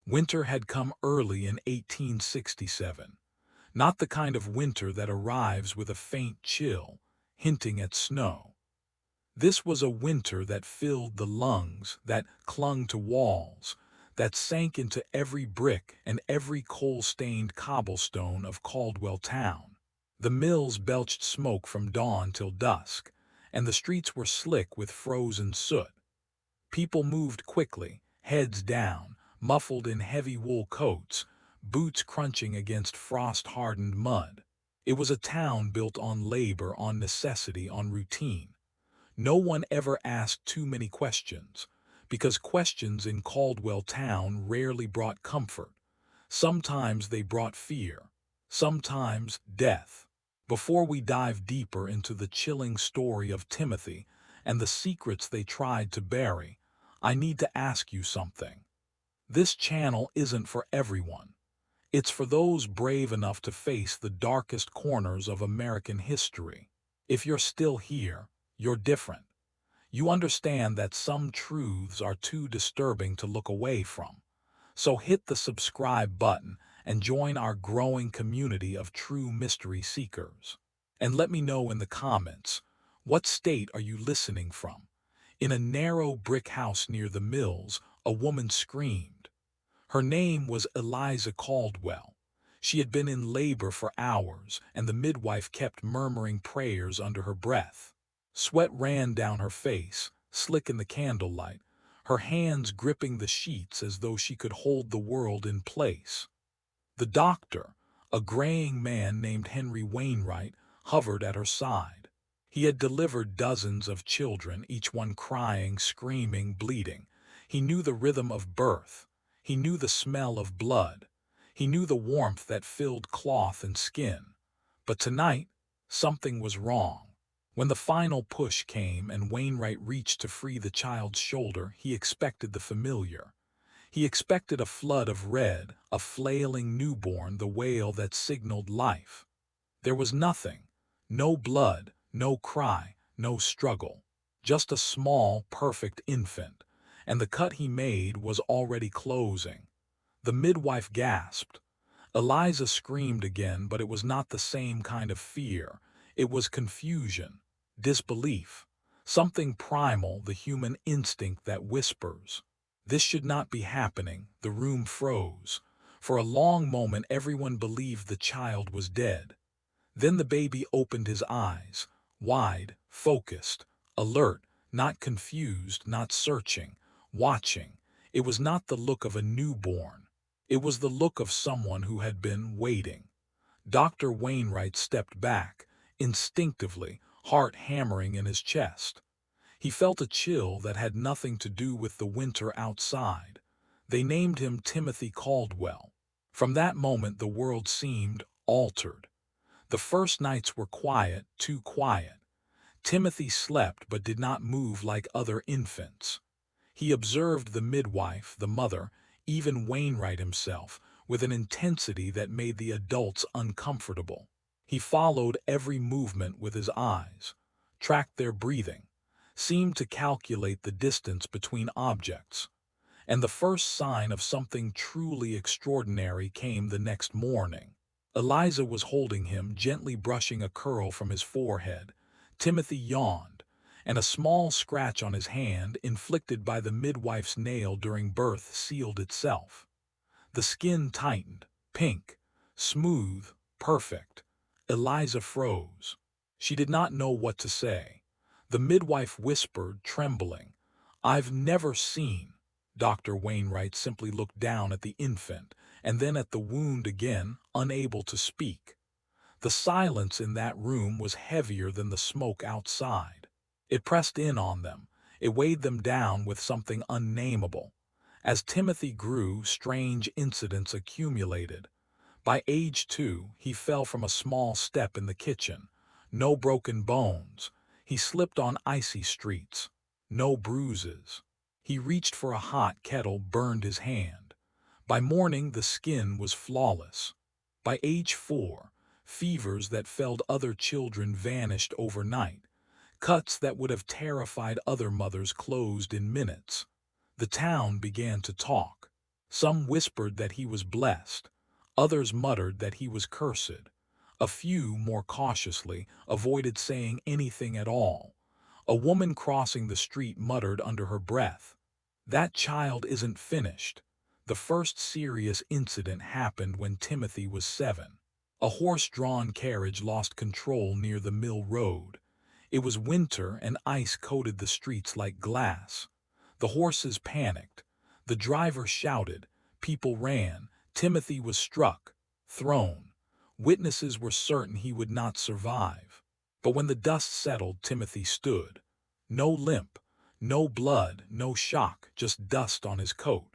Winter had come early in 1867, not the kind of winter that arrives with a faint chill, hinting at snow. This was a winter that filled the lungs, that clung to walls, that sank into every brick and every coal-stained cobblestone of Caldwell Town. The mills belched smoke from dawn till dusk, and the streets were slick with frozen soot. People moved quickly, heads down, muffled in heavy wool coats, boots crunching against frost-hardened mud. It was a town built on labor, on necessity, on routine. No one ever asked too many questions, because questions in Caldwell Town rarely brought comfort. Sometimes they brought fear, sometimes death. Before we dive deeper into the chilling story of Timothy and the secrets they tried to bury, I need to ask you something. This channel isn't for everyone. It's for those brave enough to face the darkest corners of American history. If you're still here, you're different. You understand that some truths are too disturbing to look away from. So hit the subscribe button and join our growing community of true mystery seekers. And let me know in the comments, what state are you listening from? In a narrow brick house near the mills, a woman screamed. Her name was Eliza Caldwell. She had been in labor for hours, and the midwife kept murmuring prayers under her breath. Sweat ran down her face, slick in the candlelight, her hands gripping the sheets as though she could hold the world in place. The doctor, a graying man named Henry Wainwright, hovered at her side. He had delivered dozens of children, each one crying, screaming, bleeding. He knew the rhythm of birth. He knew the smell of blood. He knew the warmth that filled cloth and skin. But tonight, something was wrong. When the final push came and Wainwright reached to free the child's shoulder, he expected the familiar. He expected a flood of red, a flailing newborn, the wail that signaled life. There was nothing. No blood, no cry, no struggle. Just a small, perfect infant. And the cut he made was already closing. The midwife gasped. Eliza screamed again, but it was not the same kind of fear. It was confusion, disbelief, something primal, the human instinct that whispers. This should not be happening. The room froze. For a long moment everyone believed the child was dead. Then the baby opened his eyes, wide, focused, alert, not confused, not searching, watching. It was not the look of a newborn. It was the look of someone who had been waiting. Dr. Wainwright stepped back, instinctively, heart hammering in his chest. He felt a chill that had nothing to do with the winter outside. They named him Timothy Caldwell. From that moment the world seemed altered. The first nights were quiet, too quiet. Timothy slept but did not move like other infants. He observed the midwife, the mother, even Wainwright himself, with an intensity that made the adults uncomfortable. He followed every movement with his eyes, tracked their breathing, seemed to calculate the distance between objects. And the first sign of something truly extraordinary came the next morning. Eliza was holding him, gently brushing a curl from his forehead. Timothy yawned, and a small scratch on his hand, inflicted by the midwife's nail during birth, sealed itself. The skin tightened, pink, smooth, perfect. Eliza froze. She did not know what to say. The midwife whispered, trembling, "I've never seen." Dr. Wainwright simply looked down at the infant, and then at the wound again, unable to speak. The silence in that room was heavier than the smoke outside. It pressed in on them. It weighed them down with something unnameable. As Timothy grew, strange incidents accumulated. By age 2, he fell from a small step in the kitchen. No broken bones. He slipped on icy streets. No bruises. He reached for a hot kettle, burned his hand. By morning, the skin was flawless. By age 4, fevers that felled other children vanished overnight. Cuts that would have terrified other mothers closed in minutes. The town began to talk. Some whispered that he was blessed. Others muttered that he was cursed. A few, more cautiously, avoided saying anything at all. A woman crossing the street muttered under her breath, "That child isn't finished." The first serious incident happened when Timothy was 7. A horse-drawn carriage lost control near the mill road. It was winter and ice coated the streets like glass. The horses panicked. The driver shouted. People ran. Timothy was struck, thrown. Witnesses were certain he would not survive. But when the dust settled, Timothy stood. No limp, no blood, no shock, just dust on his coat.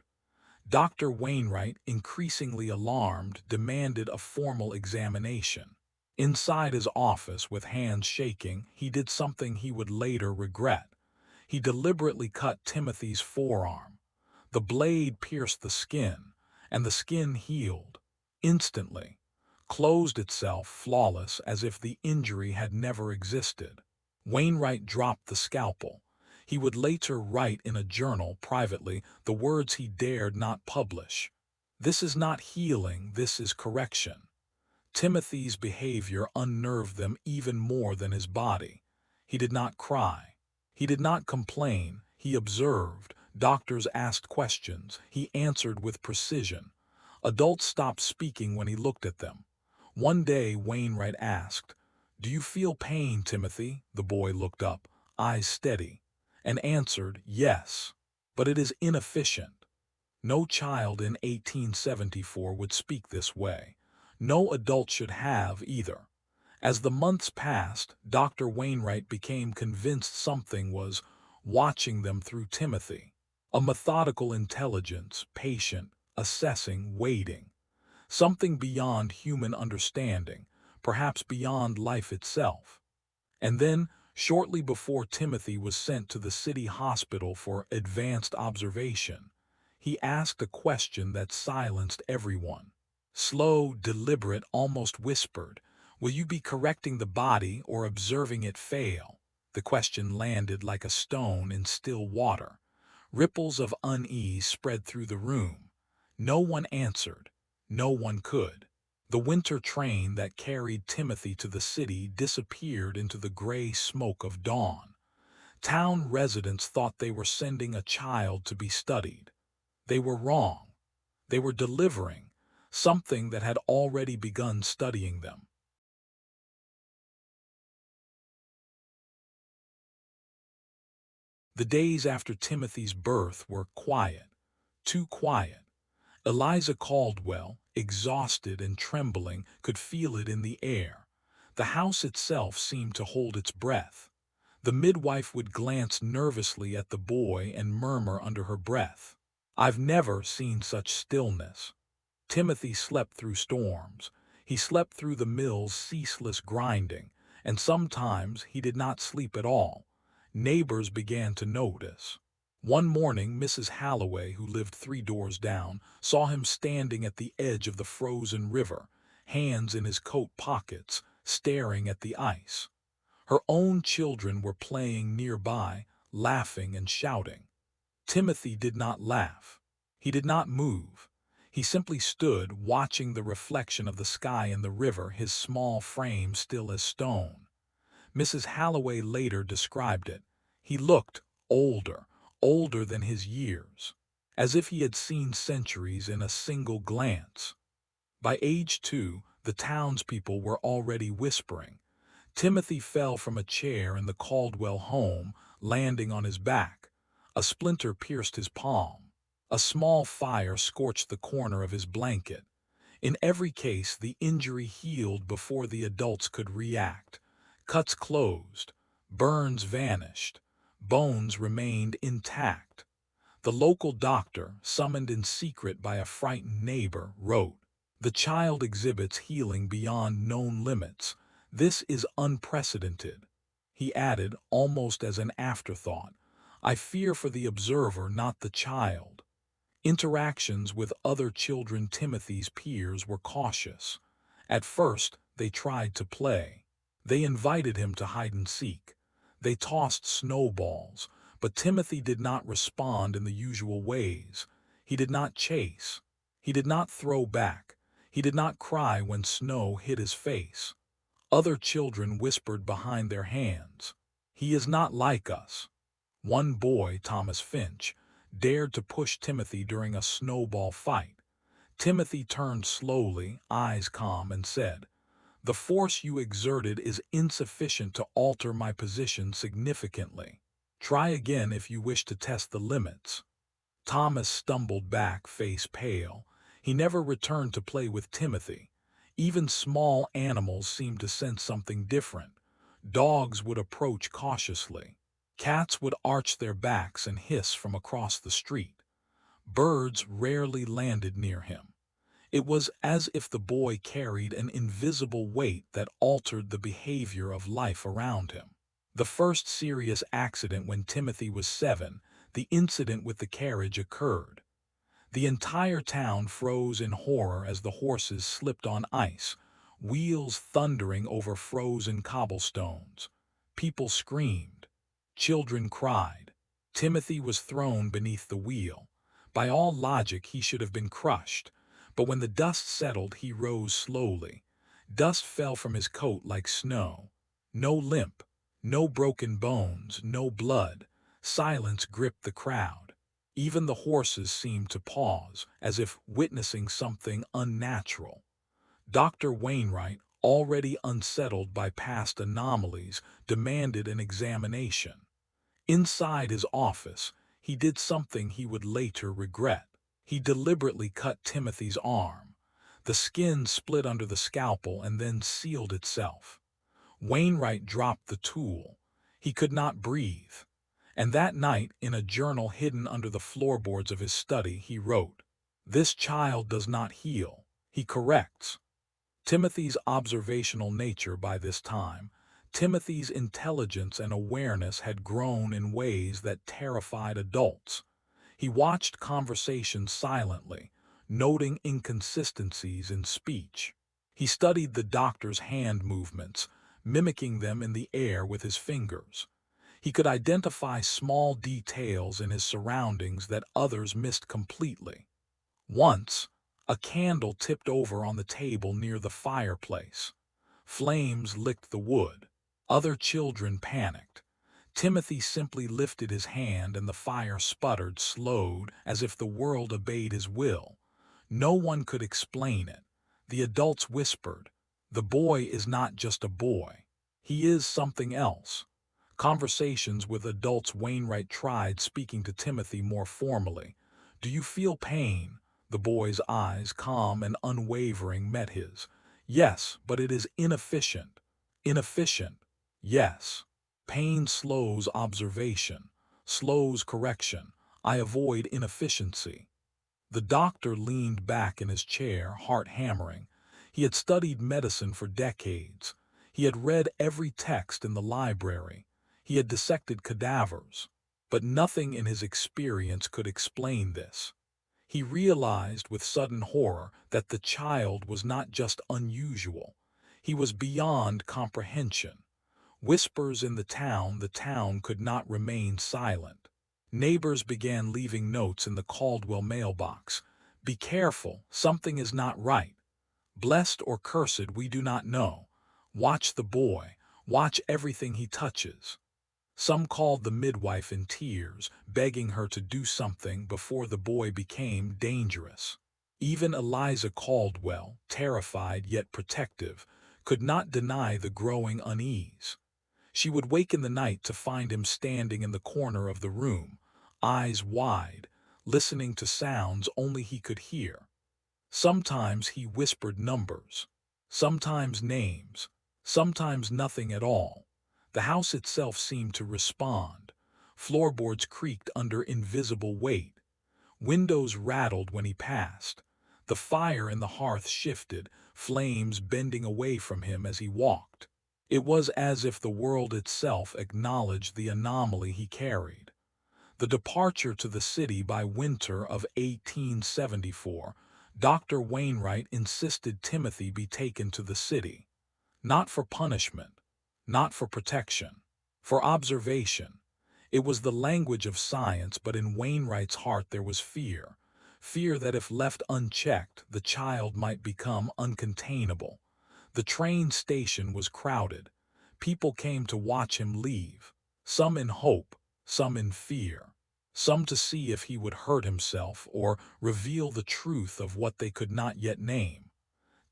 Dr. Wainwright, increasingly alarmed, demanded a formal examination. Inside his office, with hands shaking, he did something he would later regret. He deliberately cut Timothy's forearm. The blade pierced the skin, and the skin healed. Instantly. Closed itself flawless as if the injury had never existed. Wainwright dropped the scalpel. He would later write in a journal privately the words he dared not publish. "This is not healing, this is correction." Timothy's behavior unnerved them even more than his body. He did not cry. He did not complain. He observed. Doctors asked questions. He answered with precision. Adults stopped speaking when he looked at them. One day, Wainwright asked, "Do you feel pain, Timothy?" The boy looked up, eyes steady, and answered, "Yes, but it is inefficient." No child in 1874 would speak this way. No adult should have either. As the months passed, Dr. Wainwright became convinced something was watching them through Timothy. A methodical intelligence, patient, assessing, waiting. Something beyond human understanding, perhaps beyond life itself. And then, shortly before Timothy was sent to the city hospital for advanced observation, he asked a question that silenced everyone. Slow, deliberate, almost whispered, "Will you be correcting the body or observing it fail?" The question landed like a stone in still water. Ripples of unease spread through the room. No one answered. No one could. The winter train that carried Timothy to the city disappeared into the gray smoke of dawn. Town residents thought they were sending a child to be studied. They were wrong. They were delivering something that had already begun studying them. The days after Timothy's birth were quiet, too quiet. Eliza Caldwell, exhausted and trembling, could feel it in the air. The house itself seemed to hold its breath. The midwife would glance nervously at the boy and murmur under her breath, "I've never seen such stillness." Timothy slept through storms. He slept through the mill's ceaseless grinding, and sometimes he did not sleep at all. Neighbors began to notice. One morning, Mrs. Halloway, who lived 3 doors down, saw him standing at the edge of the frozen river, hands in his coat pockets, staring at the ice. Her own children were playing nearby, laughing and shouting. Timothy did not laugh. He did not move. He simply stood, watching the reflection of the sky in the river, his small frame still as stone. Mrs. Halloway later described it. He looked older, older than his years, as if he had seen centuries in a single glance. By age 2, the townspeople were already whispering. Timothy fell from a chair in the Caldwell home, landing on his back. A splinter pierced his palm. A small fire scorched the corner of his blanket. In every case, the injury healed before the adults could react. Cuts closed. Burns vanished. Bones remained intact. The local doctor, summoned in secret by a frightened neighbor, wrote, "The child exhibits healing beyond known limits. This is unprecedented." He added, almost as an afterthought, "I fear for the observer, not the child." Interactions with other children, Timothy's peers, were cautious. At first, they tried to play. They invited him to hide and seek. They tossed snowballs, but Timothy did not respond in the usual ways. He did not chase. He did not throw back. He did not cry when snow hit his face. Other children whispered behind their hands, "He is not like us." One boy, Thomas Finch, dared to push Timothy during a snowball fight. Timothy turned slowly, eyes calm, and said, "The force you exerted is insufficient to alter my position significantly. Try again if you wish to test the limits." Thomas stumbled back, face pale. He never returned to play with Timothy. Even small animals seemed to sense something different. Dogs would approach cautiously. Cats would arch their backs and hiss from across the street. Birds rarely landed near him. It was as if the boy carried an invisible weight that altered the behavior of life around him. The first serious accident when Timothy was 7, the incident with the carriage, occurred. The entire town froze in horror as the horses slipped on ice, wheels thundering over frozen cobblestones. People screamed. Children cried. Timothy was thrown beneath the wheel. By all logic, he should have been crushed. But when the dust settled, he rose slowly. Dust fell from his coat like snow. No limp, no broken bones, no blood. Silence gripped the crowd. Even the horses seemed to pause, as if witnessing something unnatural. Dr. Wainwright, already unsettled by past anomalies, demanded an examination. Inside his office, he did something he would later regret. He deliberately cut Timothy's arm. The skin split under the scalpel and then sealed itself. Wainwright dropped the tool. He could not breathe. And that night, in a journal hidden under the floorboards of his study, he wrote, "This child does not heal. He corrects." Timothy's observational nature by this time, Timothy's intelligence and awareness had grown in ways that terrified adults. He watched conversations silently, noting inconsistencies in speech. He studied the doctor's hand movements, mimicking them in the air with his fingers. He could identify small details in his surroundings that others missed completely. Once, a candle tipped over on the table near the fireplace. Flames licked the wood. Other children panicked. Timothy simply lifted his hand and the fire sputtered, slowed, as if the world obeyed his will. No one could explain it. The adults whispered, "The boy is not just a boy. He is something else." Conversations with adults, Wainwright tried speaking to Timothy more formally. "Do you feel pain?" The boy's eyes, calm and unwavering, met his. "Yes, but it is inefficient." "Inefficient?" "Yes. Pain slows observation, slows correction. I avoid inefficiency." The doctor leaned back in his chair, heart hammering. He had studied medicine for decades. He had read every text in the library. He had dissected cadavers. But nothing in his experience could explain this. He realized with sudden horror that the child was not just unusual. He was beyond comprehension. Whispers in the town could not remain silent. Neighbors began leaving notes in the Caldwell mailbox. "Be careful, something is not right. Blessed or cursed, we do not know. Watch the boy, watch everything he touches." Some called the midwife in tears, begging her to do something before the boy became dangerous. Even Eliza Caldwell, terrified yet protective, could not deny the growing unease. She would wake in the night to find him standing in the corner of the room, eyes wide, listening to sounds only he could hear. Sometimes he whispered numbers, sometimes names, sometimes nothing at all. The house itself seemed to respond. Floorboards creaked under invisible weight. Windows rattled when he passed. The fire in the hearth shifted, flames bending away from him as he walked. It was as if the world itself acknowledged the anomaly he carried. The departure to the city by winter of 1874, Dr. Wainwright insisted Timothy be taken to the city. Not for punishment, not for protection, for observation. It was the language of science, but in Wainwright's heart there was fear. fear that if left unchecked, the child might become uncontainable. The train station was crowded. People came to watch him leave, some in hope, some in fear, some to see if he would hurt himself or reveal the truth of what they could not yet name.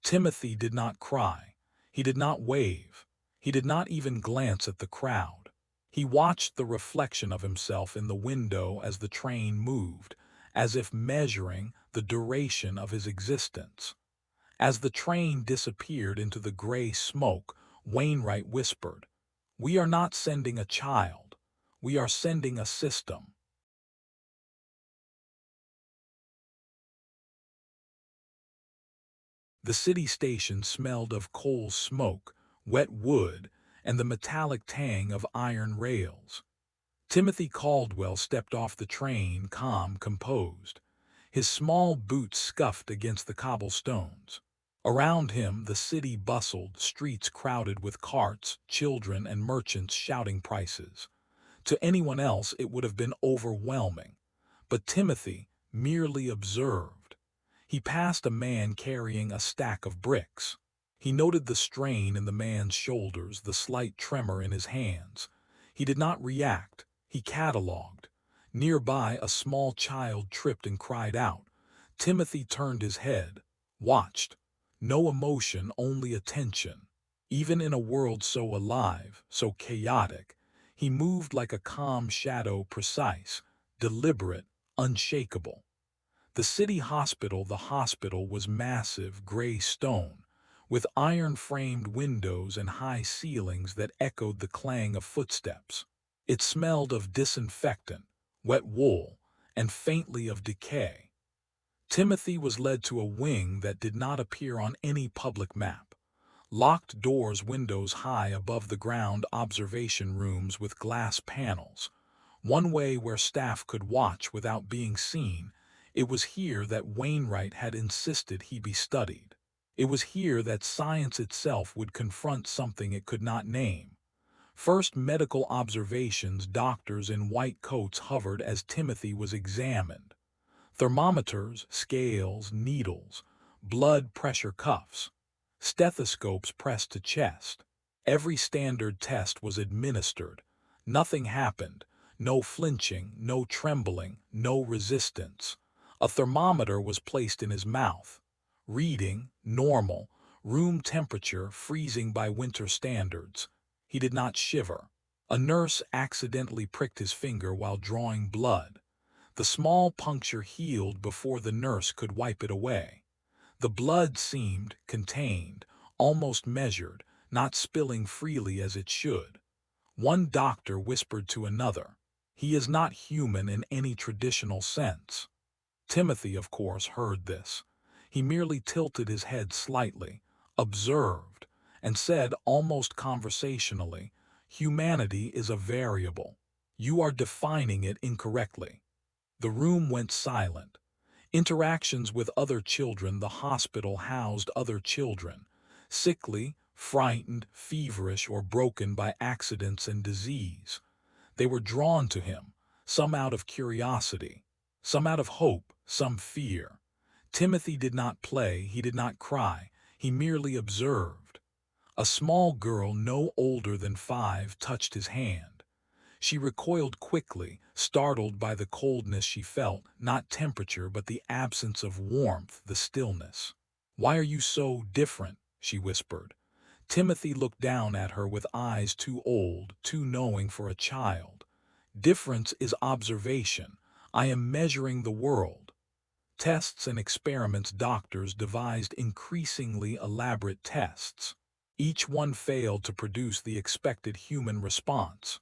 Timothy did not cry. He did not wave. He did not even glance at the crowd. He watched the reflection of himself in the window as the train moved, as if measuring the duration of his existence. As the train disappeared into the gray smoke, Wainwright whispered, "We are not sending a child. We are sending a system." The city station smelled of coal smoke, wet wood, and the metallic tang of iron rails. Timothy Caldwell stepped off the train, calm, composed. His small boots scuffed against the cobblestones. Around him, the city bustled, streets crowded with carts, children, and merchants shouting prices. To anyone else, it would have been overwhelming. But Timothy merely observed. He passed a man carrying a stack of bricks. He noted the strain in the man's shoulders, the slight tremor in his hands. He did not react. He catalogued. Nearby, a small child tripped and cried out. Timothy turned his head, watched. No emotion, only attention. Even in a world so alive, so chaotic, he moved like a calm shadow, precise, deliberate, unshakable. The hospital was massive, gray stone, with iron-framed windows and high ceilings that echoed the clang of footsteps. It smelled of disinfectant, wet wool, and faintly of decay. Timothy was led to a wing that did not appear on any public map. Locked doors, windows high above the ground, observation rooms with glass panels. One way where staff could watch without being seen. It was here that Wainwright had insisted he be studied. It was here that science itself would confront something it could not name. First medical observations, doctors in white coats hovered as Timothy was examined. Thermometers, scales, needles, blood pressure cuffs, stethoscopes pressed to chest. Every standard test was administered. Nothing happened. No flinching, no trembling, no resistance. A thermometer was placed in his mouth. Reading, normal, room temperature freezing by winter standards. He did not shiver. A nurse accidentally pricked his finger while drawing blood. The small puncture healed before the nurse could wipe it away. The blood seemed contained, almost measured, not spilling freely as it should. One doctor whispered to another, "He is not human in any traditional sense." Timothy, of course, heard this. He merely tilted his head slightly, observed, and said almost conversationally, "Humanity is a variable. You are defining it incorrectly." The room went silent. Interactions with other children. The hospital housed other children, sickly, frightened, feverish, or broken by accidents and disease. They were drawn to him, some out of curiosity, some out of hope, some fear. Timothy did not play, he did not cry, he merely observed. A small girl no older than 5 touched his hand. She recoiled quickly, startled by the coldness she felt, not temperature but the absence of warmth, the stillness. "Why are you so different?" she whispered. Timothy looked down at her with eyes too old, too knowing for a child. "Difference is observation. I am measuring the world." Tests and experiments. Doctors devised increasingly elaborate tests. Each one failed to produce the expected human response.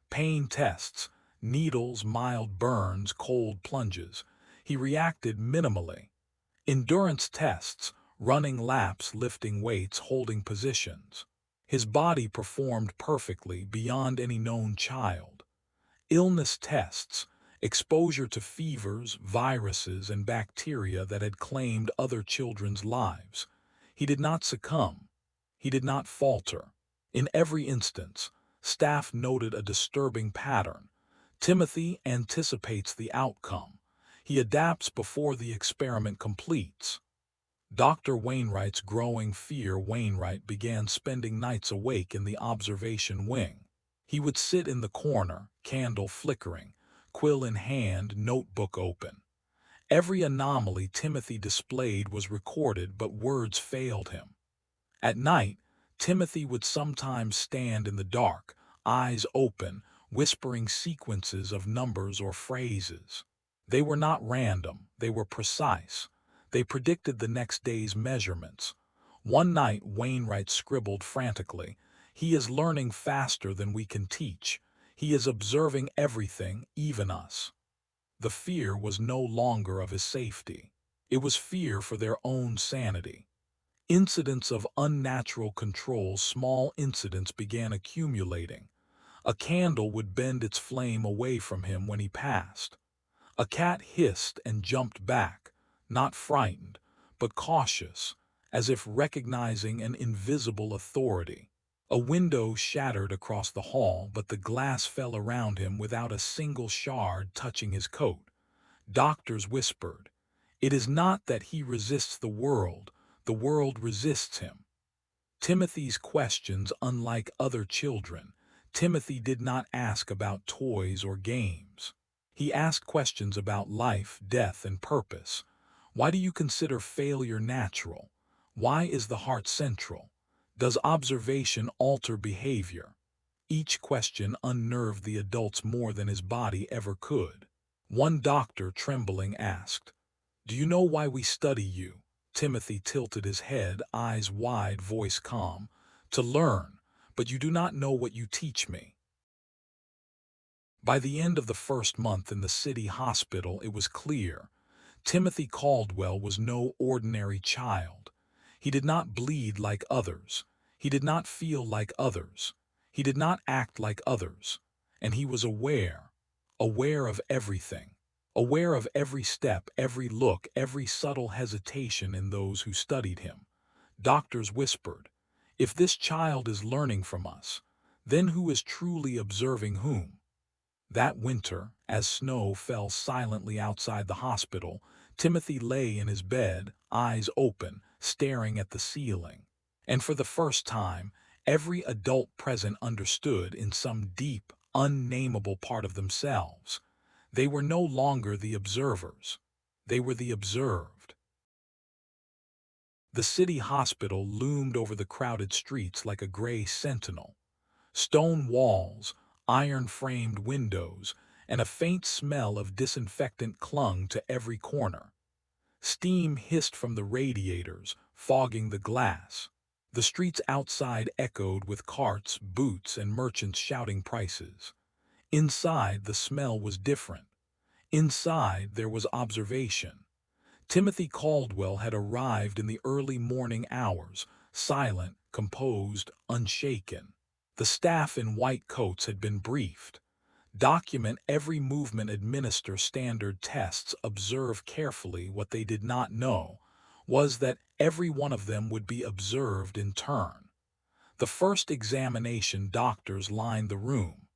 Pain tests, needles, mild burns, cold plunges. He reacted minimally. Endurance tests, running laps, lifting weights, holding positions. His body performed perfectly, beyond any known child. Illness tests, exposure to fevers, viruses, and bacteria that had claimed other children's lives. He did not succumb. He did not falter. In every instance, staff noted a disturbing pattern. Timothy anticipates the outcome. He adapts before the experiment completes. Dr. Wainwright's growing fear. Wainwright began spending nights awake in the observation wing. He would sit in the corner, candle flickering, quill in hand, notebook open. Every anomaly Timothy displayed was recorded, but words failed him. At night, Timothy would sometimes stand in the dark, eyes open, whispering sequences of numbers or phrases. They were not random, they were precise. They predicted the next day's measurements. One night, Wainwright scribbled frantically, "He is learning faster than we can teach. He is observing everything, even us." The fear was no longer of his safety. It was fear for their own sanity. Incidents of unnatural control. Small incidents began accumulating. A candle would bend its flame away from him when he passed. A cat hissed and jumped back, not frightened, but cautious, as if recognizing an invisible authority. A window shattered across the hall, but the glass fell around him without a single shard touching his coat. Doctors whispered, "It is not that he resists the world resists him." Timothy's questions, unlike other children, Timothy did not ask about toys or games. He asked questions about life, death, and purpose. Why do you consider failure natural? Why is the heart central? Does observation alter behavior? Each question unnerved the adults more than his body ever could. One doctor, trembling, asked, "Do you know why we study you?" Timothy tilted his head, eyes wide, voice calm. "To learn, but you do not know what you teach me." By the end of the first month in the city hospital, it was clear. Timothy Caldwell was no ordinary child. He did not bleed like others. He did not feel like others. He did not act like others. And he was aware of everything. Aware of every step, every look, every subtle hesitation in those who studied him. Doctors whispered, "If this child is learning from us, then who is truly observing whom?" That winter, as snow fell silently outside the hospital, Timothy lay in his bed, eyes open, staring at the ceiling. And for the first time, every adult present understood in some deep, unnameable part of themselves. They were no longer the observers. They were the observed. The city hospital loomed over the crowded streets like a gray sentinel. Stone walls, iron-framed windows, and a faint smell of disinfectant clung to every corner. Steam hissed from the radiators, fogging the glass. The streets outside echoed with carts, boots, and merchants shouting prices. Inside, the smell was different. Inside, there was observation. Timothy Caldwell had arrived in the early morning hours, silent, composed, unshaken. The staff in white coats had been briefed. Document every movement, administer standard tests, observe carefully. What they did not know was that every one of them would be observed in turn. The first examination, doctors lined the room.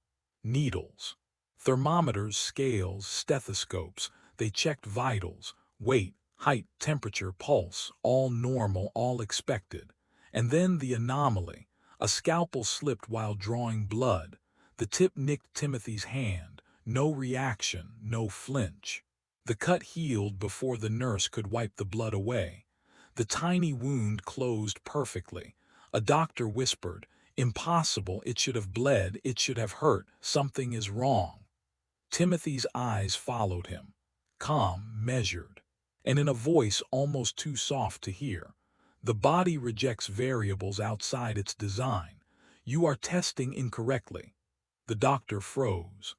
Needles, thermometers, scales, stethoscopes. They checked vitals, weight, height, temperature, pulse, all normal, all expected. And then the anomaly. A scalpel slipped while drawing blood. The tip nicked Timothy's hand. No reaction, no flinch. The cut healed before the nurse could wipe the blood away. The tiny wound closed perfectly. A doctor whispered, "Impossible, it should have bled, it should have hurt, something is wrong." Timothy's eyes followed him, calm, measured, and in a voice almost too soft to hear. "The body rejects variables outside its design. You are testing incorrectly." The doctor froze.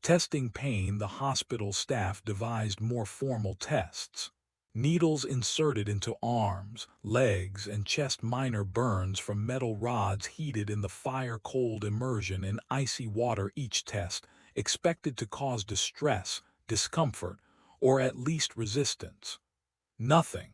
Testing pain, the hospital staff devised more formal tests. Needles inserted into arms, legs, and chest, minor burns from metal rods heated in the fire-cold, immersion in icy water. Each test expected to cause distress, discomfort, or at least resistance. Nothing.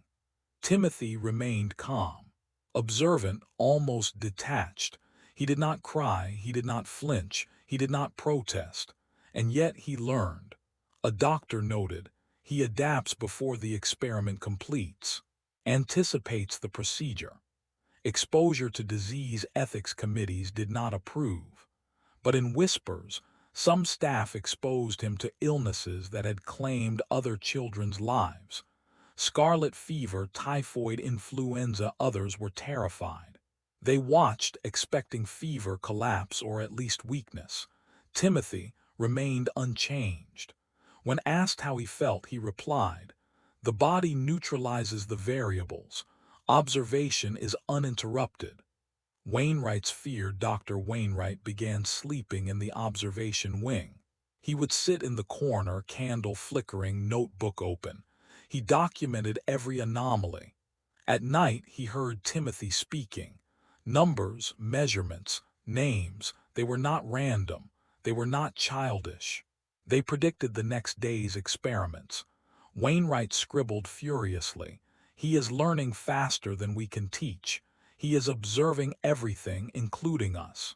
Timothy remained calm, observant, almost detached. He did not cry, he did not flinch, he did not protest. And yet he learned. A doctor noted, He adapts before the experiment completes, anticipates the procedure. Exposure to disease ethics committees did not approve, but in whispers, some staff exposed him to illnesses that had claimed other children's lives. Scarlet fever, typhoid, influenza, others were terrified. They watched, expecting fever, collapse, or at least weakness. Timothy remained unchanged. When asked how he felt, he replied, "The body neutralizes the variables. Observation is uninterrupted." Wainwright's fear. Dr. Wainwright began sleeping in the observation wing. He would sit in the corner, candle flickering, notebook open. He documented every anomaly. At night, he heard Timothy speaking. Numbers, measurements, names, they were not random. They were not childish. They predicted the next day's experiments. Wainwright scribbled furiously. "He is learning faster than we can teach. He is observing everything, including us."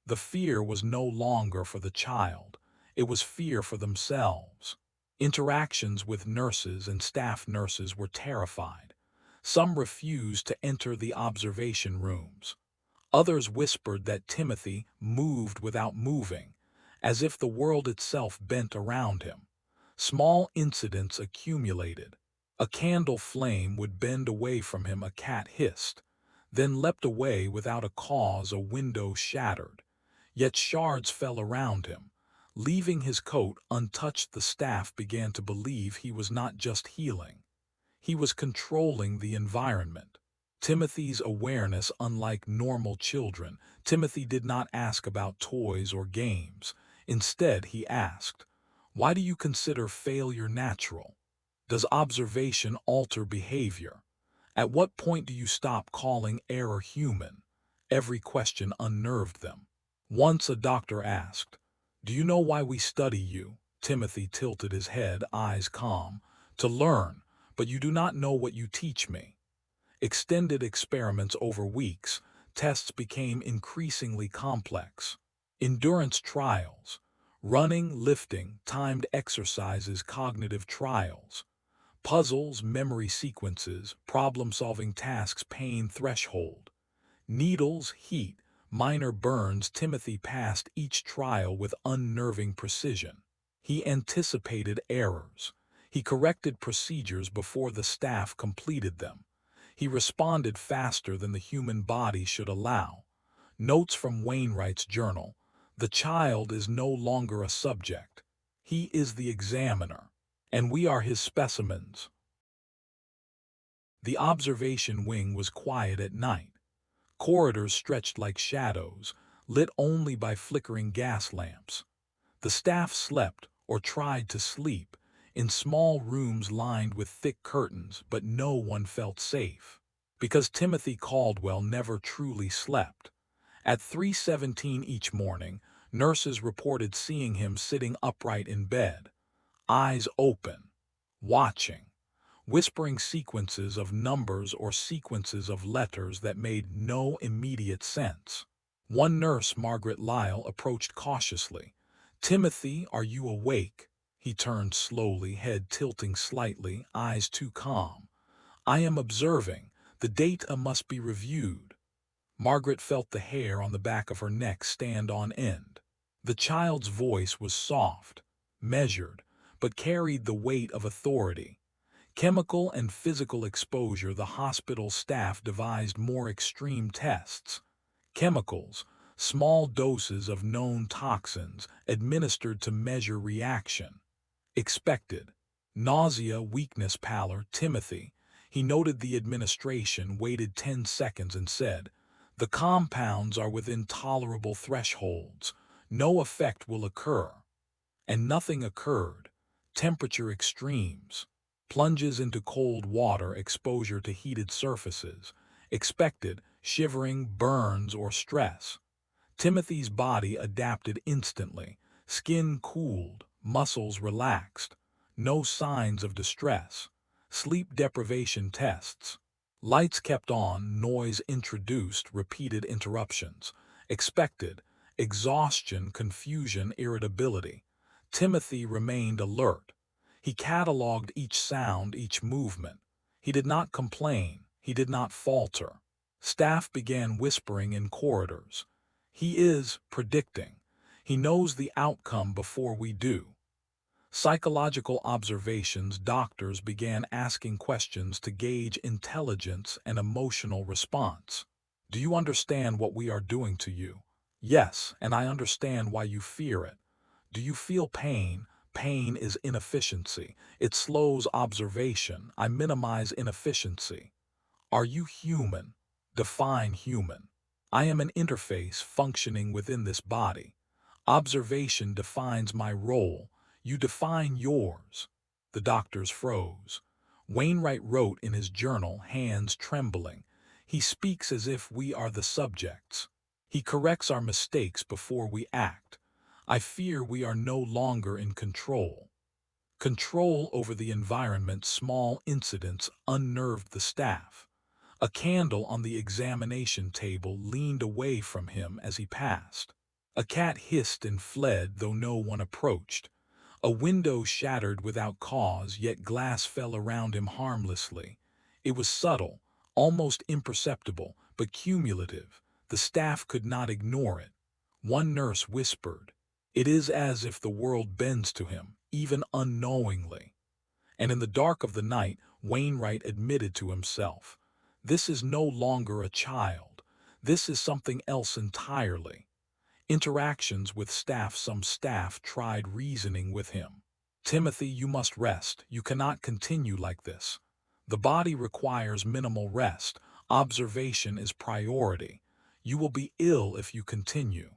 The fear was no longer for the child. It was fear for themselves. Interactions with nurses and staff nurses were terrified. Some refused to enter the observation rooms. Others whispered that Timothy moved without moving, as if the world itself bent around him. Small incidents accumulated. A candle flame would bend away from him, a cat hissed, then leapt away without a cause, a window shattered. Yet shards fell around him. Leaving his coat untouched, the staff began to believe he was not just healing. He was controlling the environment. Timothy's awareness, unlike normal children, Timothy did not ask about toys or games. Instead, he asked, "Why do you consider failure natural? Does observation alter behavior? At what point do you stop calling error human?" Every question unnerved them. Once a doctor asked, "Do you know why we study you?" Timothy tilted his head, eyes calm. "To learn, but you do not know what you teach me." Extended experiments over weeks, tests became increasingly complex. Endurance trials, running, lifting, timed exercises, cognitive trials, puzzles, memory sequences, problem-solving tasks, pain threshold, needles, heat, minor burns. Timothy passed each trial with unnerving precision. He anticipated errors. He corrected procedures before the staff completed them. He responded faster than the human body should allow. Notes from Wainwright's journal: "The child is no longer a subject. He is the examiner, and we are his specimens." The observation wing was quiet at night. Corridors stretched like shadows, lit only by flickering gas lamps. The staff slept, or tried to sleep, in small rooms lined with thick curtains, but no one felt safe. Because Timothy Caldwell never truly slept. At 3:17 each morning, nurses reported seeing him sitting upright in bed, eyes open, watching, whispering sequences of numbers or sequences of letters that made no immediate sense. One nurse, Margaret Lyle, approached cautiously. "Timothy, are you awake?" He turned slowly, head tilting slightly, eyes too calm. "I am observing. The data must be reviewed." Margaret felt the hair on the back of her neck stand on end. The child's voice was soft, measured, but carried the weight of authority. Chemical and physical exposure. The hospital staff devised more extreme tests. Chemicals, small doses of known toxins, administered to measure reaction. Expected: nausea, weakness, pallor. Timothy, he noted the administration, waited 10 seconds and said, "The compounds are within tolerable thresholds. No effect will occur." And nothing occurred. Temperature extremes. Plunges into cold water, exposure to heated surfaces. Expected: shivering, burns, or stress. Timothy's body adapted instantly. Skin cooled, muscles relaxed. No signs of distress. Sleep deprivation tests. Lights kept on, noise introduced, repeated interruptions. Expected: exhaustion, confusion, irritability. Timothy remained alert. He cataloged each sound, each movement. He did not complain. He did not falter. Staff began whispering in corridors. He is predicting. He knows the outcome before we do. Psychological observations, doctors began asking questions to gauge intelligence and emotional response. Do you understand what we are doing to you? Yes, and I understand why you fear it. Do you feel pain? Pain is inefficiency. It slows observation. I minimize inefficiency. Are you human? Define human. I am an interface functioning within this body. Observation defines my role. You define yours. The doctors froze. Wainwright wrote in his journal, hands trembling. He speaks as if we are the subjects. He corrects our mistakes before we act. I fear we are no longer in control. Control over the environment, small incidents unnerved the staff. A candle on the examination table leaned away from him as he passed. A cat hissed and fled, though no one approached. A window shattered without cause, yet glass fell around him harmlessly. It was subtle, almost imperceptible, but cumulative. The staff could not ignore it. One nurse whispered, "It is as if the world bends to him, even unknowingly." And in the dark of the night, Wainwright admitted to himself, "This is no longer a child. This is something else entirely." Interactions with staff. Some staff tried reasoning with him. "Timothy, you must rest. You cannot continue like this. The body requires minimal rest. Observation is priority. You will be ill if you continue.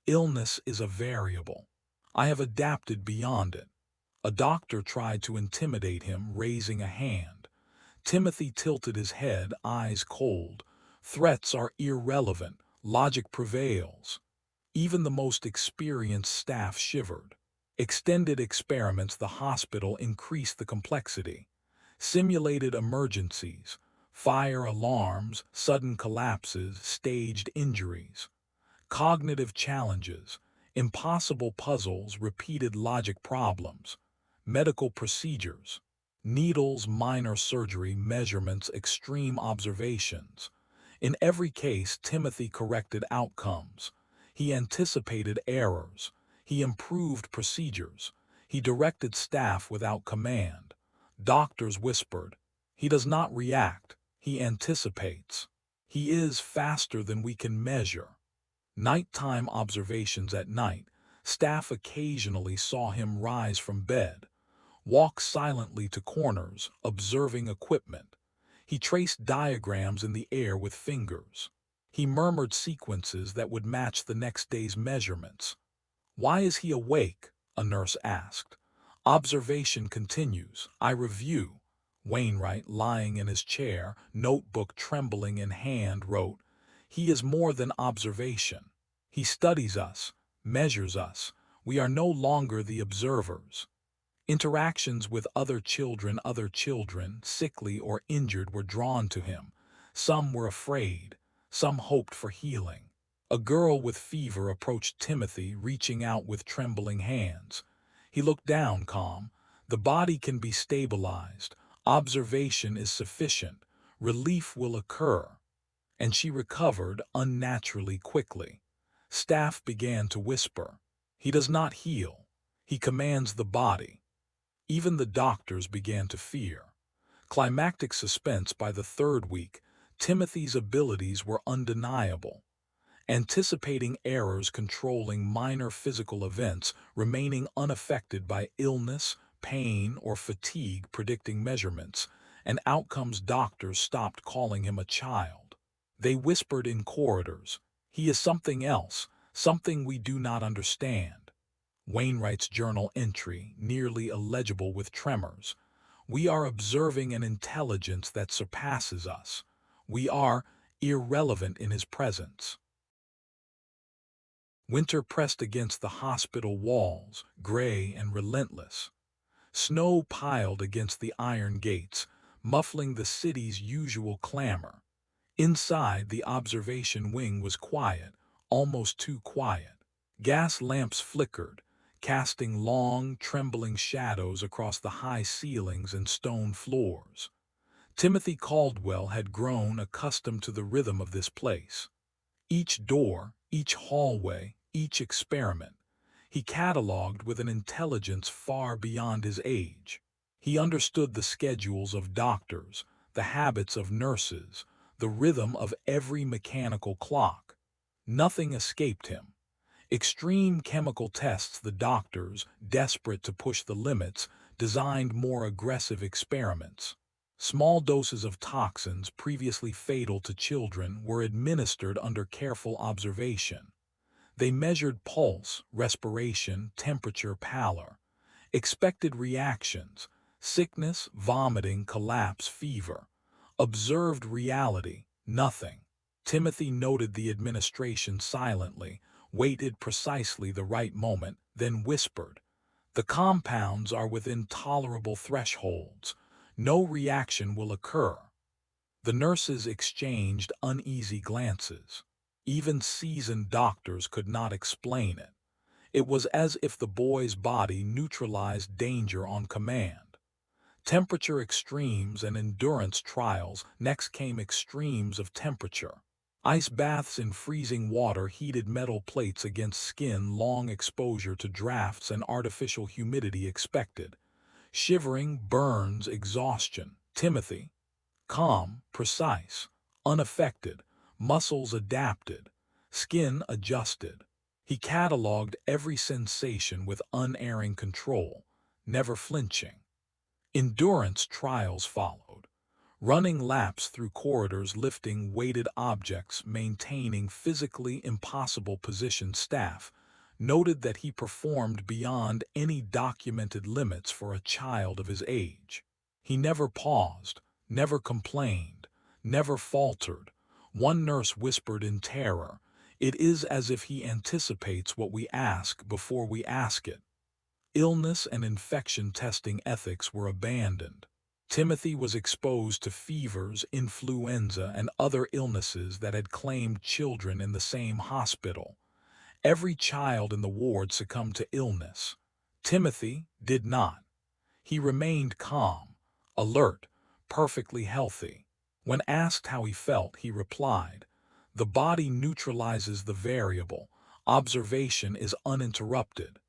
Illness is a variable. I have adapted beyond it." A doctor tried to intimidate him, raising a hand. Timothy tilted his head, eyes cold. Threats are irrelevant. Logic prevails. Even the most experienced staff shivered. Extended experiments. The hospital increased the complexity. Simulated emergencies, fire alarms, sudden collapses, staged injuries. Cognitive challenges, impossible puzzles, repeated logic problems. Medical procedures, needles, minor surgery, measurements, extreme observations. In every case, Timothy corrected outcomes. He anticipated errors. He improved procedures. He directed staff without command. Doctors whispered, "He does not react. He anticipates. He is faster than we can measure." Nighttime observations. At night, staff occasionally saw him rise from bed, walk silently to corners, observing equipment. He traced diagrams in the air with fingers. He murmured sequences that would match the next day's measurements. "Why is he awake?" a nurse asked. "Observation continues. I review." Wainwright, lying in his chair, notebook trembling in hand, wrote, "He is more than observation. He studies us, measures us. We are no longer the observers." Interactions with other children, sickly or injured, were drawn to him. Some were afraid. Some hoped for healing. A girl with fever approached Timothy, reaching out with trembling hands. He looked down, calm. "The body can be stabilized. Observation is sufficient. Relief will occur." And she recovered unnaturally quickly. Staff began to whisper, "He does not heal. He commands the body." Even the doctors began to fear. Climactic suspense. By the third week, Timothy's abilities were undeniable. Anticipating errors, controlling minor physical events, remaining unaffected by illness, pain, or fatigue, predicting measurements, and outcomes. Doctors stopped calling him a child. They whispered in corridors, "He is something else, something we do not understand." Wainwright's journal entry, nearly illegible with tremors. "We are observing an intelligence that surpasses us. We are irrelevant in his presence." Winter pressed against the hospital walls, gray and relentless. Snow piled against the iron gates, muffling the city's usual clamor. Inside, the observation wing was quiet, almost too quiet. Gas lamps flickered. casting long, trembling shadows across the high ceilings and stone floors. Timothy Caldwell had grown accustomed to the rhythm of this place. Each door, each hallway, each experiment, he catalogued with an intelligence far beyond his age. He understood the schedules of doctors, the habits of nurses, the rhythm of every mechanical clock. Nothing escaped him. Extreme chemical tests, the doctors, desperate to push the limits, designed more aggressive experiments. Small doses of toxins previously fatal to children were administered under careful observation. They measured pulse, respiration, temperature, pallor. Expected reactions: sickness, vomiting, collapse, fever. Observed reality: nothing. Timothy noted the administration silently, waited precisely the right moment, then whispered, "The compounds are within tolerable thresholds. No reaction will occur." The nurses exchanged uneasy glances. Even seasoned doctors could not explain it. It was as if the boy's body neutralized danger on command. Temperature extremes and endurance trials. Next came extremes of temperature. Ice baths in freezing water, heated metal plates against skin, long exposure to drafts and artificial humidity expected. Shivering, burns, exhaustion. Timothy, calm, precise, unaffected, muscles adapted, skin adjusted. He catalogued every sensation with unerring control, never flinching. Endurance trials followed. Running laps through corridors, lifting weighted objects, maintaining physically impossible positions. Staff noted that he performed beyond any documented limits for a child of his age. He never paused, never complained, never faltered. One nurse whispered in terror, "It is as if he anticipates what we ask before we ask it." Illness and infection testing ethics were abandoned. Timothy was exposed to fevers, influenza, and other illnesses that had claimed children in the same hospital. Every child in the ward succumbed to illness. Timothy did not. He remained calm, alert, perfectly healthy. When asked how he felt, he replied, "The body neutralizes the variable. Observation is uninterrupted."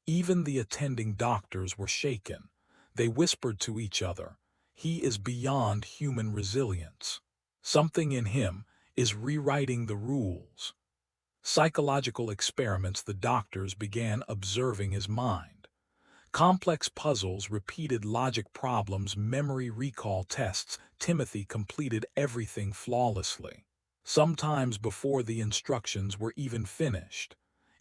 Even the attending doctors were shaken. They whispered to each other, "He is beyond human resilience. Something in him is rewriting the rules." Psychological experiments. The doctors began observing his mind. Complex puzzles, repeated logic problems, memory recall tests. Timothy completed everything flawlessly, sometimes before the instructions were even finished.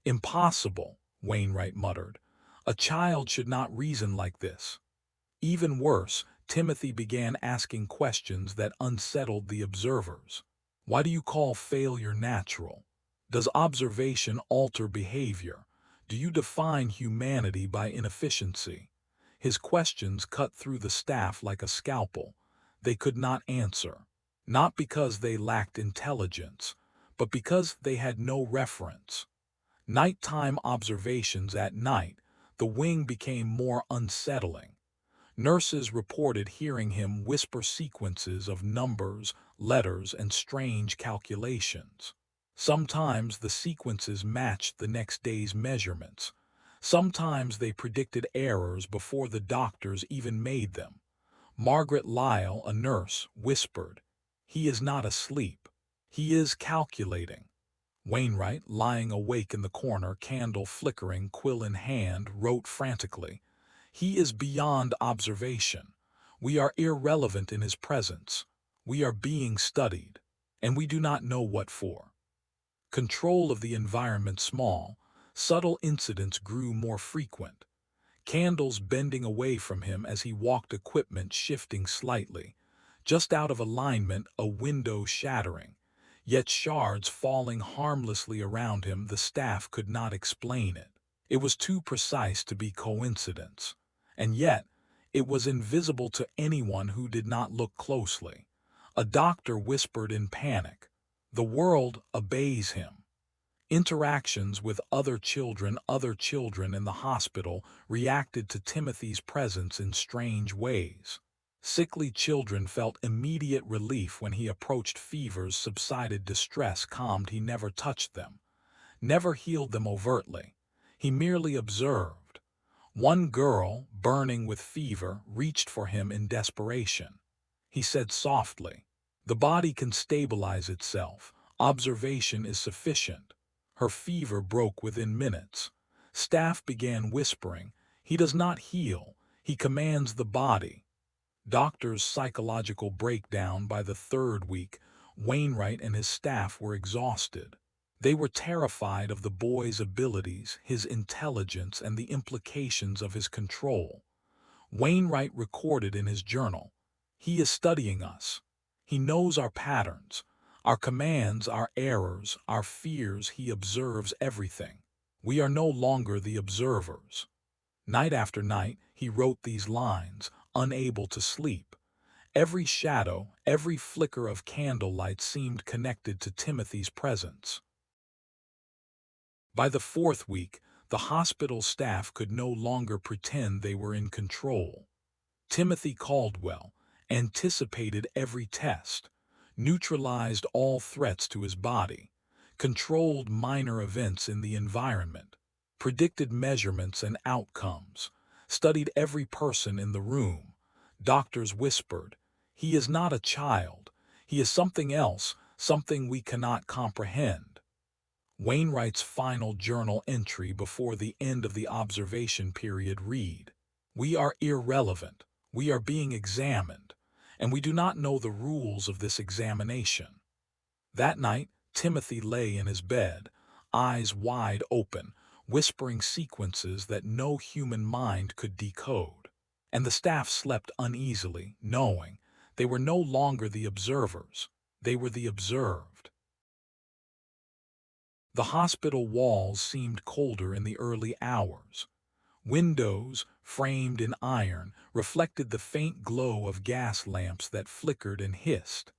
"Impossible," Wainwright muttered. "A child should not reason like this." Even worse, Timothy began asking questions that unsettled the observers. "Why do you call failure natural? Does observation alter behavior? Do you define humanity by inefficiency?" His questions cut through the staff like a scalpel. They could not answer. Not because they lacked intelligence, but because they had no reference. Nighttime observations. At night, the wing became more unsettling. Nurses reported hearing him whisper sequences of numbers, letters, and strange calculations. Sometimes the sequences matched the next day's measurements. Sometimes they predicted errors before the doctors even made them. Margaret Lyle, a nurse, whispered, "He is not asleep. He is calculating." Wainwright, lying awake in the corner, candle flickering, quill in hand, wrote frantically, "He is beyond observation. We are irrelevant in his presence. We are being studied, and we do not know what for." Control of the environment. Small, subtle incidents grew more frequent. Candles bending away from him as he walked, equipment shifting slightly. Just out of alignment, a window shattering. Yet shards falling harmlessly around him. The staff could not explain it. It was too precise to be coincidence. And yet, it was invisible to anyone who did not look closely. A doctor whispered in panic, "The world obeys him." Interactions with other children in the hospital reacted to Timothy's presence in strange ways. Sickly children felt immediate relief when he approached. Fevers subsided, distress calmed. He never touched them, never healed them overtly. He merely observed. One girl, burning with fever, reached for him in desperation. He said softly, "The body can stabilize itself. Observation is sufficient." Her fever broke within minutes. Staff began whispering, "He does not heal, he commands the body." Doctor's psychological breakdown. By the third week, Wainwright and his staff were exhausted. They were terrified of the boy's abilities, his intelligence, and the implications of his control. Wainwright recorded in his journal, "He is studying us. He knows our patterns, our commands, our errors, our fears. He observes everything. We are no longer the observers." Night after night, he wrote these lines, unable to sleep. Every shadow, every flicker of candlelight seemed connected to Timothy's presence. By the fourth week, the hospital staff could no longer pretend they were in control. Timothy Caldwell anticipated every test, neutralized all threats to his body, controlled minor events in the environment, predicted measurements and outcomes, studied every person in the room. Doctors whispered, "He is not a child. He is something else, something we cannot comprehend." Wainwright's final journal entry before the end of the observation period read, "We are irrelevant. We are being examined, and we do not know the rules of this examination." That night, Timothy lay in his bed, eyes wide open, whispering sequences that no human mind could decode. And the staff slept uneasily, knowing they were no longer the observers, they were the observed. The hospital walls seemed colder in the early hours. Windows, framed in iron, reflected the faint glow of gas lamps that flickered and hissed.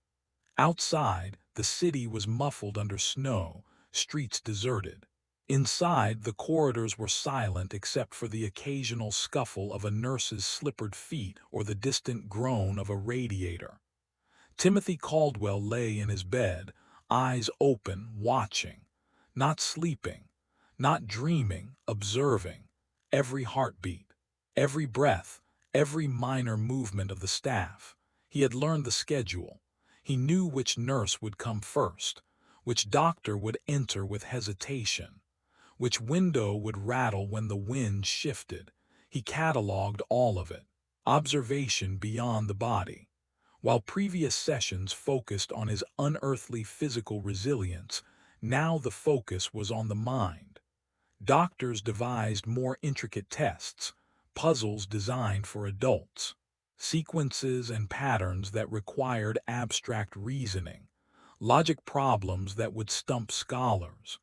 Outside, the city was muffled under snow, streets deserted. Inside, the corridors were silent except for the occasional scuffle of a nurse's slippered feet or the distant groan of a radiator. Timothy Caldwell lay in his bed, eyes open, watching. Not sleeping, not dreaming, observing. Every heartbeat, every breath, every minor movement of the staff. He had learned the schedule. He knew which nurse would come first, which doctor would enter with hesitation, which window would rattle when the wind shifted. He cataloged all of it. Observation beyond the body. While previous sessions focused on his unearthly physical resilience, now the focus was on the mind. Doctors devised more intricate tests, puzzles designed for adults, sequences and patterns that required abstract reasoning, logic problems that would stump scholars.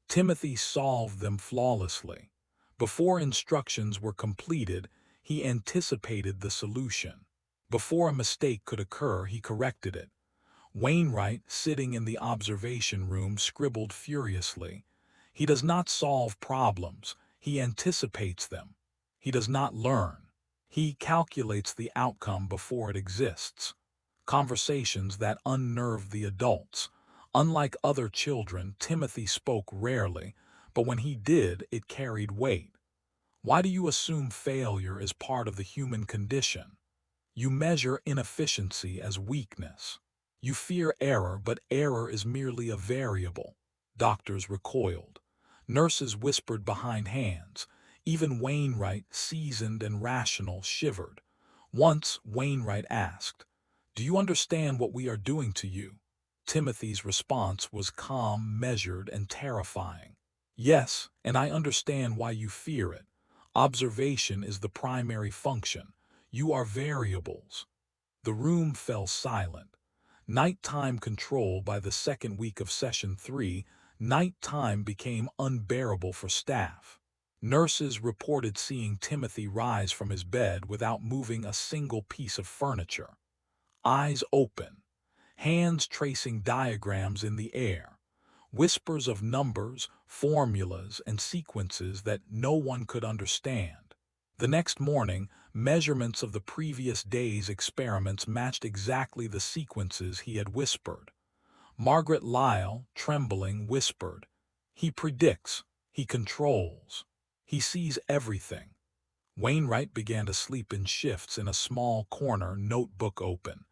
Timothy solved them flawlessly. Before instructions were completed, he anticipated the solution. Before a mistake could occur, he corrected it. Wainwright, sitting in the observation room, scribbled furiously. He does not solve problems, he anticipates them. He does not learn. He calculates the outcome before it exists. Conversations that unnerved the adults. Unlike other children, Timothy spoke rarely, but when he did, it carried weight. Why do you assume failure is part of the human condition? You measure inefficiency as weakness. You fear error, but error is merely a variable. Doctors recoiled. Nurses whispered behind hands. Even Wainwright, seasoned and rational, shivered. Once, Wainwright asked, "Do you understand what we are doing to you?" Timothy's response was calm, measured, and terrifying. "Yes, and I understand why you fear it. Observation is the primary function. You are variables." The room fell silent. Nighttime control. By the second week of Session 3, nighttime became unbearable for staff. Nurses reported seeing Timothy rise from his bed without moving a single piece of furniture. Eyes open, hands tracing diagrams in the air. whispers of numbers, formulas, and sequences that no one could understand. The next morning, measurements of the previous day's experiments matched exactly the sequences he had whispered. Margaret Lyle, trembling, whispered, "He predicts, he controls, he sees everything." Wainwright began to sleep in shifts in a small corner, notebook open.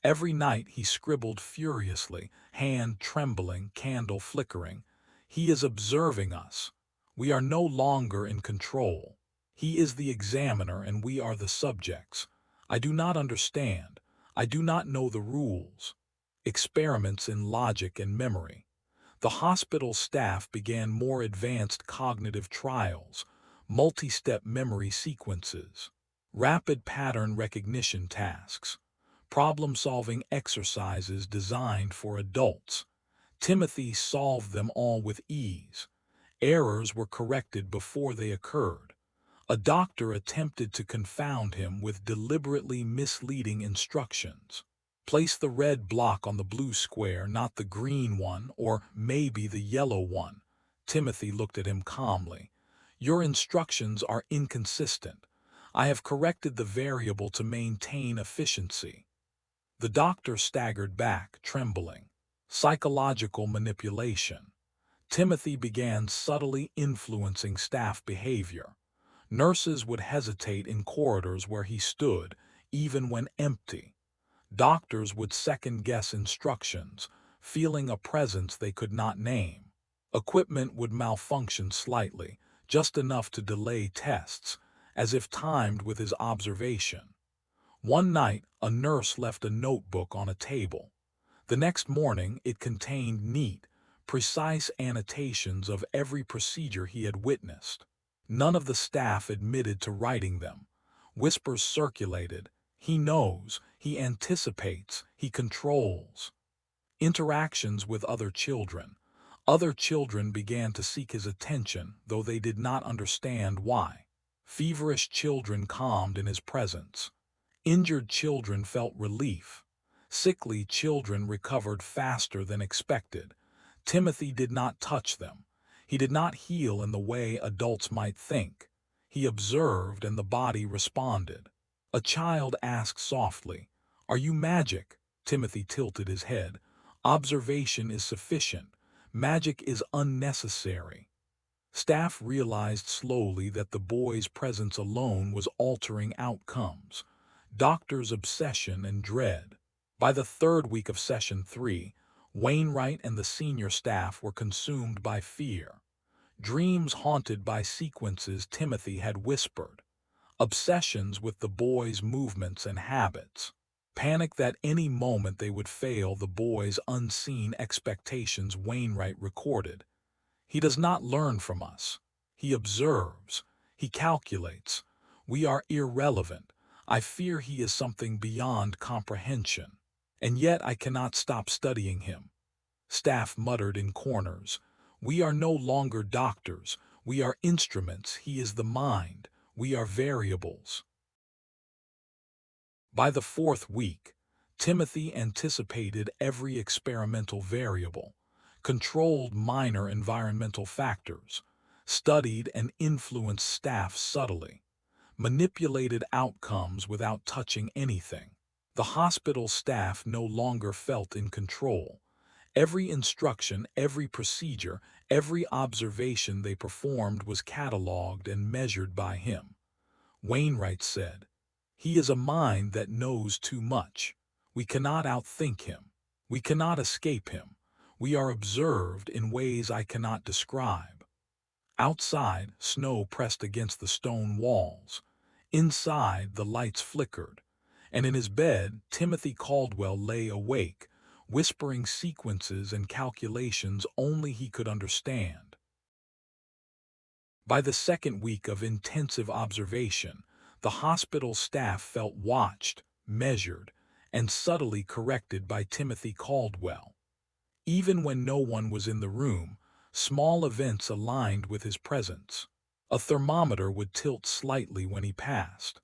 Every night he scribbled furiously, hand trembling, candle flickering. "He is observing us. We are no longer in control. He is the examiner and we are the subjects. I do not understand. I do not know the rules." Experiments in logic and memory. The hospital staff began more advanced cognitive trials, multi-step memory sequences, rapid pattern recognition tasks, problem-solving exercises designed for adults. Timothy solved them all with ease. Errors were corrected before they occurred. A doctor attempted to confound him with deliberately misleading instructions. "Place the red block on the blue square, not the green one, or maybe the yellow one." Timothy looked at him calmly. "Your instructions are inconsistent. I have corrected the variable to maintain efficiency." The doctor staggered back, trembling. Psychological manipulation. Timothy began subtly influencing staff behavior. Nurses would hesitate in corridors where he stood, even when empty. Doctors would second-guess instructions, feeling a presence they could not name. Equipment would malfunction slightly, just enough to delay tests, as if timed with his observation. One night, a nurse left a notebook on a table. The next morning, it contained neat, precise annotations of every procedure he had witnessed. None of the staff admitted to writing them. Whispers circulated. "He knows, he anticipates, he controls." Interactions with other children. Other children began to seek his attention, though they did not understand why. Feverish children calmed in his presence. Injured children felt relief. Sickly children recovered faster than expected. Timothy did not touch them. He did not heal in the way adults might think. He observed and the body responded. A child asked softly, "Are you magic?" Timothy tilted his head. "Observation is sufficient. Magic is unnecessary." Staff realized slowly that the boy's presence alone was altering outcomes. Doctors' obsession and dread. By the third week of Session 3, Wainwright and the senior staff were consumed by fear. Dreams haunted by sequences Timothy had whispered. Obsessions with the boy's movements and habits. Panic that any moment they would fail the boy's unseen expectations. Wainwright recorded. "He does not learn from us. He observes. He calculates. We are irrelevant. I fear he is something beyond comprehension. And yet I cannot stop studying him." Staff muttered in corners. "We are no longer doctors. We are instruments. He is the mind. We are variables." By the fourth week, Timothy anticipated every experimental variable, controlled minor environmental factors, studied and influenced staff subtly, manipulated outcomes without touching anything. The hospital staff no longer felt in control. Every instruction, every procedure, every observation they performed was catalogued and measured by him. Wainwright said, "He is a mind that knows too much. We cannot outthink him. We cannot escape him. We are observed in ways I cannot describe." Outside, snow pressed against the stone walls. Inside, the lights flickered. And in his bed, Timothy Caldwell lay awake, whispering sequences and calculations only he could understand. By the second week of intensive observation, the hospital staff felt watched, measured, and subtly corrected by Timothy Caldwell. Even when no one was in the room, small events aligned with his presence. A thermometer would tilt slightly when he passed.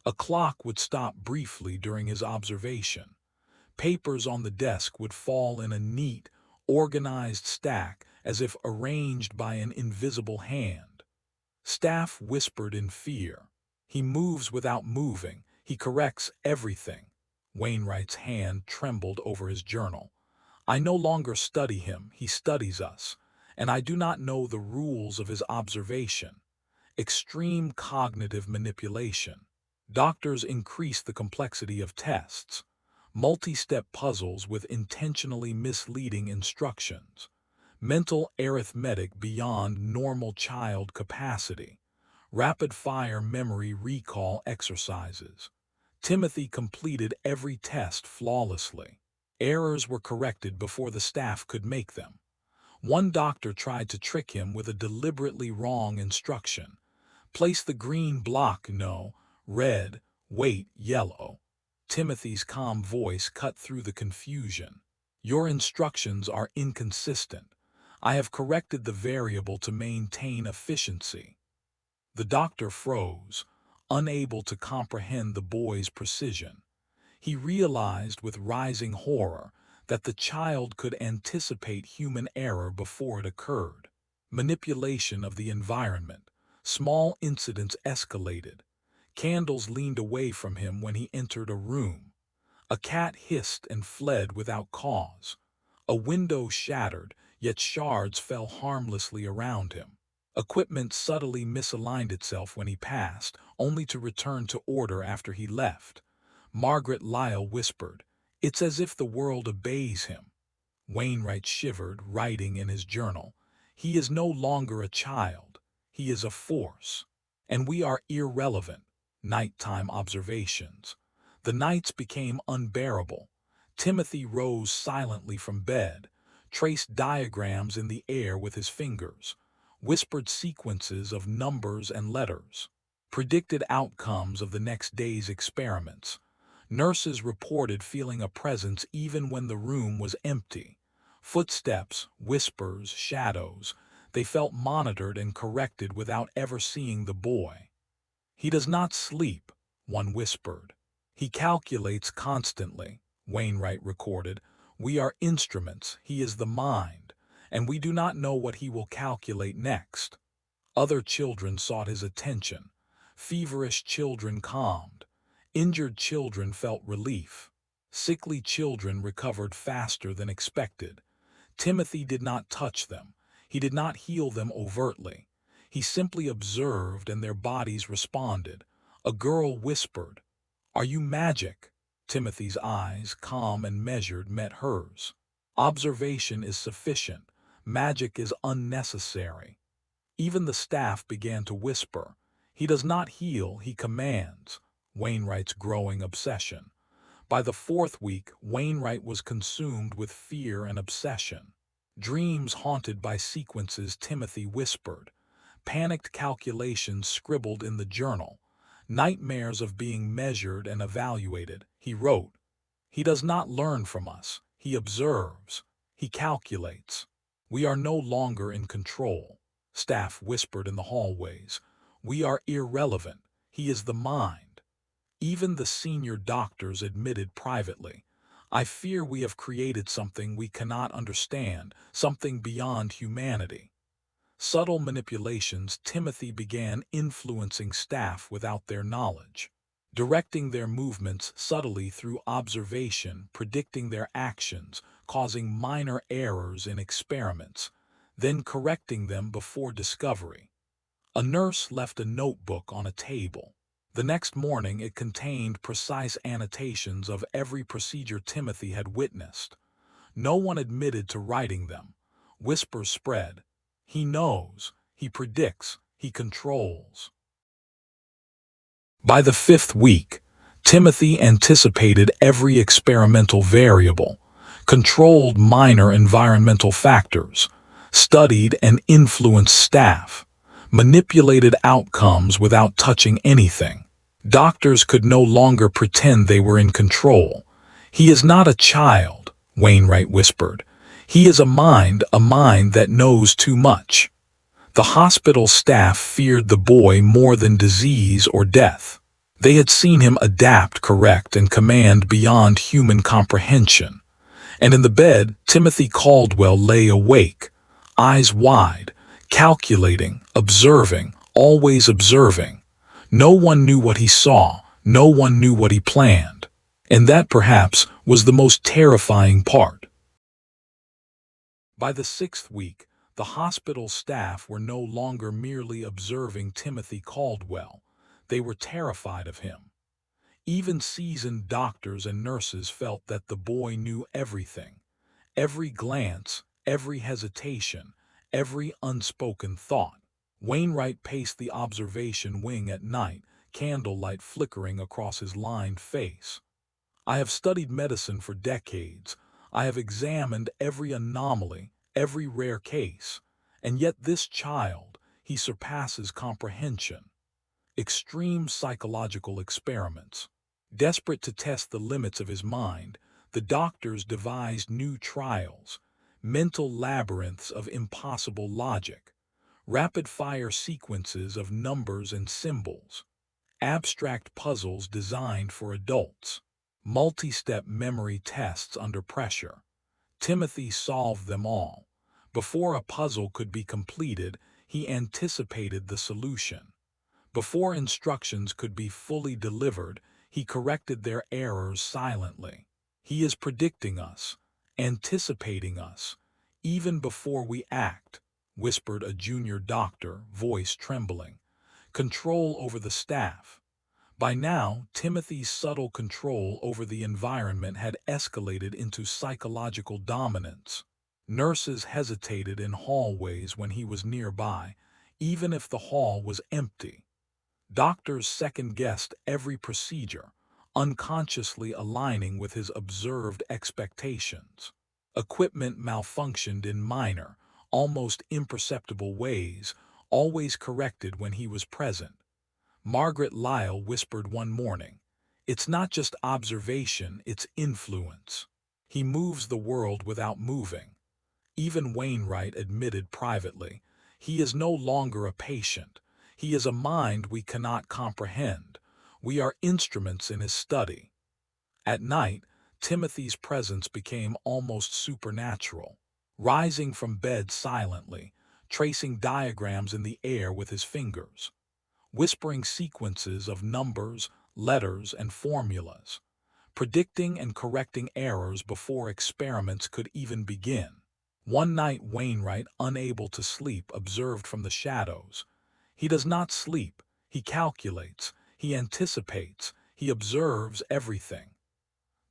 A clock would stop briefly during his observation. Papers on the desk would fall in a neat, organized stack as if arranged by an invisible hand. Staff whispered in fear. He moves without moving. He corrects everything. Wainwright's hand trembled over his journal. I no longer study him, he studies us, and I do not know the rules of his observation. Extreme cognitive manipulation. Doctors increase the complexity of tests. Multi-step puzzles with intentionally misleading instructions. Mental arithmetic beyond normal child capacity. Rapid-fire memory recall exercises. Timothy completed every test flawlessly. Errors were corrected before the staff could make them. One doctor tried to trick him with a deliberately wrong instruction. Place the green block, no, red, wait, yellow. Timothy's calm voice cut through the confusion. Your instructions are inconsistent. I have corrected the variable to maintain efficiency. The doctor froze, unable to comprehend the boy's precision. He realized with rising horror that the child could anticipate human error before it occurred. Manipulation of the environment. Small incidents escalated. Candles leaned away from him when he entered a room. A cat hissed and fled without cause. A window shattered, yet shards fell harmlessly around him. Equipment subtly misaligned itself when he passed, only to return to order after he left. Margaret Lyle whispered, "It's as if the world obeys him." Wainwright shivered, writing in his journal, "He is no longer a child. He is a force. And we are irrelevant." Nighttime observations. The nights became unbearable. Timothy rose silently from bed, traced diagrams in the air with his fingers, whispered sequences of numbers and letters, predicted outcomes of the next day's experiments. Nurses reported feeling a presence even when the room was empty. Footsteps, whispers, shadows. They felt monitored and corrected without ever seeing the boy. "He does not sleep," one whispered. "He calculates constantly," Wainwright recorded. "We are instruments, he is the mind, and we do not know what he will calculate next." Other children sought his attention. Feverish children calmed. Injured children felt relief. Sickly children recovered faster than expected. Timothy did not touch them. He did not heal them overtly. He simply observed and their bodies responded. A girl whispered, "Are you magic?" Timothy's eyes, calm and measured, met hers. Observation is sufficient. Magic is unnecessary. Even the staff began to whisper. "He does not heal, he commands." Wainwright's growing obsession. By the fourth week, Wainwright was consumed with fear and obsession. Dreams haunted by sequences Timothy whispered. Panicked calculations scribbled in the journal. Nightmares of being measured and evaluated. He wrote, "He does not learn from us. He observes. He calculates. We are no longer in control." Staff whispered in the hallways, "We are irrelevant. He is the mind." Even the senior doctors admitted privately, "I fear we have created something we cannot understand, something beyond humanity." Subtle manipulations. Timothy began influencing staff without their knowledge, directing their movements subtly through observation, predicting their actions, causing minor errors in experiments, then correcting them before discovery. A nurse left a notebook on a table. The next morning it contained precise annotations of every procedure Timothy had witnessed. No one admitted to writing them. Whispers spread. "He knows, he predicts, he controls." By the fifth week, Timothy anticipated every experimental variable, controlled minor environmental factors, studied and influenced staff, manipulated outcomes without touching anything. Doctors could no longer pretend they were in control. "He is not a child," Wainwright whispered. "He is a mind that knows too much." The hospital staff feared the boy more than disease or death. They had seen him adapt, correct, and command beyond human comprehension. And in the bed, Timothy Caldwell lay awake, eyes wide, calculating, observing, always observing. No one knew what he saw, no one knew what he planned. And that perhaps was the most terrifying part. By the 6th week, the hospital staff were no longer merely observing Timothy Caldwell. They were terrified of him. Even seasoned doctors and nurses felt that the boy knew everything. Every glance, every hesitation, every unspoken thought. Wainwright paced the observation wing at night, candlelight flickering across his lined face. I have studied medicine for decades. I have examined every anomaly, every rare case. And yet this child, he surpasses comprehension. Extreme psychological experiments. Desperate to test the limits of his mind, the doctors devised new trials, mental labyrinths of impossible logic, rapid-fire sequences of numbers and symbols, abstract puzzles designed for adults, multi-step memory tests under pressure. Timothy solved them all. Before a puzzle could be completed, he anticipated the solution. Before instructions could be fully delivered, he corrected their errors silently. He is predicting us, anticipating us, even before we act, whispered a junior doctor, voice trembling. Control over the staff. By now, Timothy's subtle control over the environment had escalated into psychological dominance. Nurses hesitated in hallways when he was nearby, even if the hall was empty. Doctors second-guessed every procedure, unconsciously aligning with his observed expectations. Equipment malfunctioned in minor, almost imperceptible ways, always corrected when he was present. Margaret Lyle whispered one morning, "It's not just observation, it's influence. He moves the world without moving." Even Wainwright admitted privately, "He is no longer a patient. He is a mind we cannot comprehend. We are instruments in his study." At night, Timothy's presence became almost supernatural, rising from bed silently, tracing diagrams in the air with his fingers, whispering sequences of numbers, letters, and formulas, predicting and correcting errors before experiments could even begin. One night Wainwright, unable to sleep, observed from the shadows. He does not sleep, he calculates, he anticipates, he observes everything.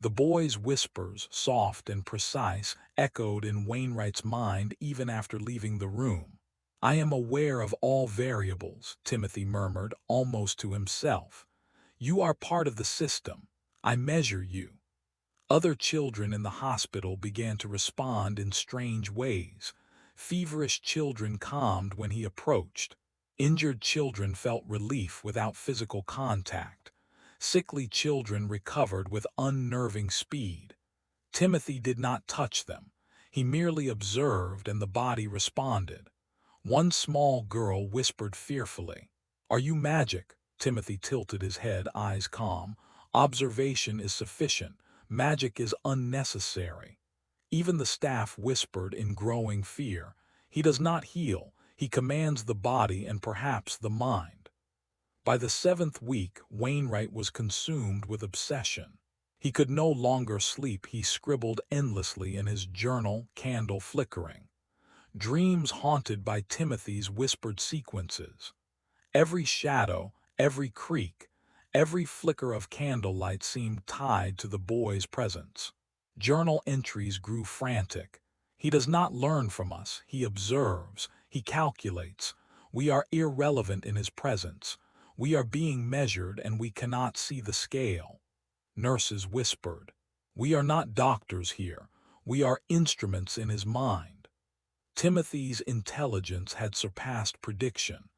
The boy's whispers, soft and precise, echoed in Wainwright's mind even after leaving the room. "I am aware of all variables," Timothy murmured, almost to himself. "You are part of the system. I measure you." Other children in the hospital began to respond in strange ways. Feverish children calmed when he approached. Injured children felt relief without physical contact. Sickly children recovered with unnerving speed. Timothy did not touch them. He merely observed and the body responded. One small girl whispered fearfully, "Are you magic?" Timothy tilted his head, eyes calm. "Observation is sufficient. Magic is unnecessary." Even the staff whispered in growing fear, "He does not heal. He commands the body and perhaps the mind." By the 7th week, Wainwright was consumed with obsession. He could no longer sleep. He scribbled endlessly in his journal, candle flickering. Dreams haunted by Timothy's whispered sequences. Every shadow, every creak, every flicker of candlelight seemed tied to the boy's presence. Journal entries grew frantic. "He does not learn from us. He observes. He calculates. We are irrelevant in his presence. We are being measured and we cannot see the scale." Nurses whispered, "We are not doctors here. We are instruments in his mind." Timothy's intelligence had surpassed prediction.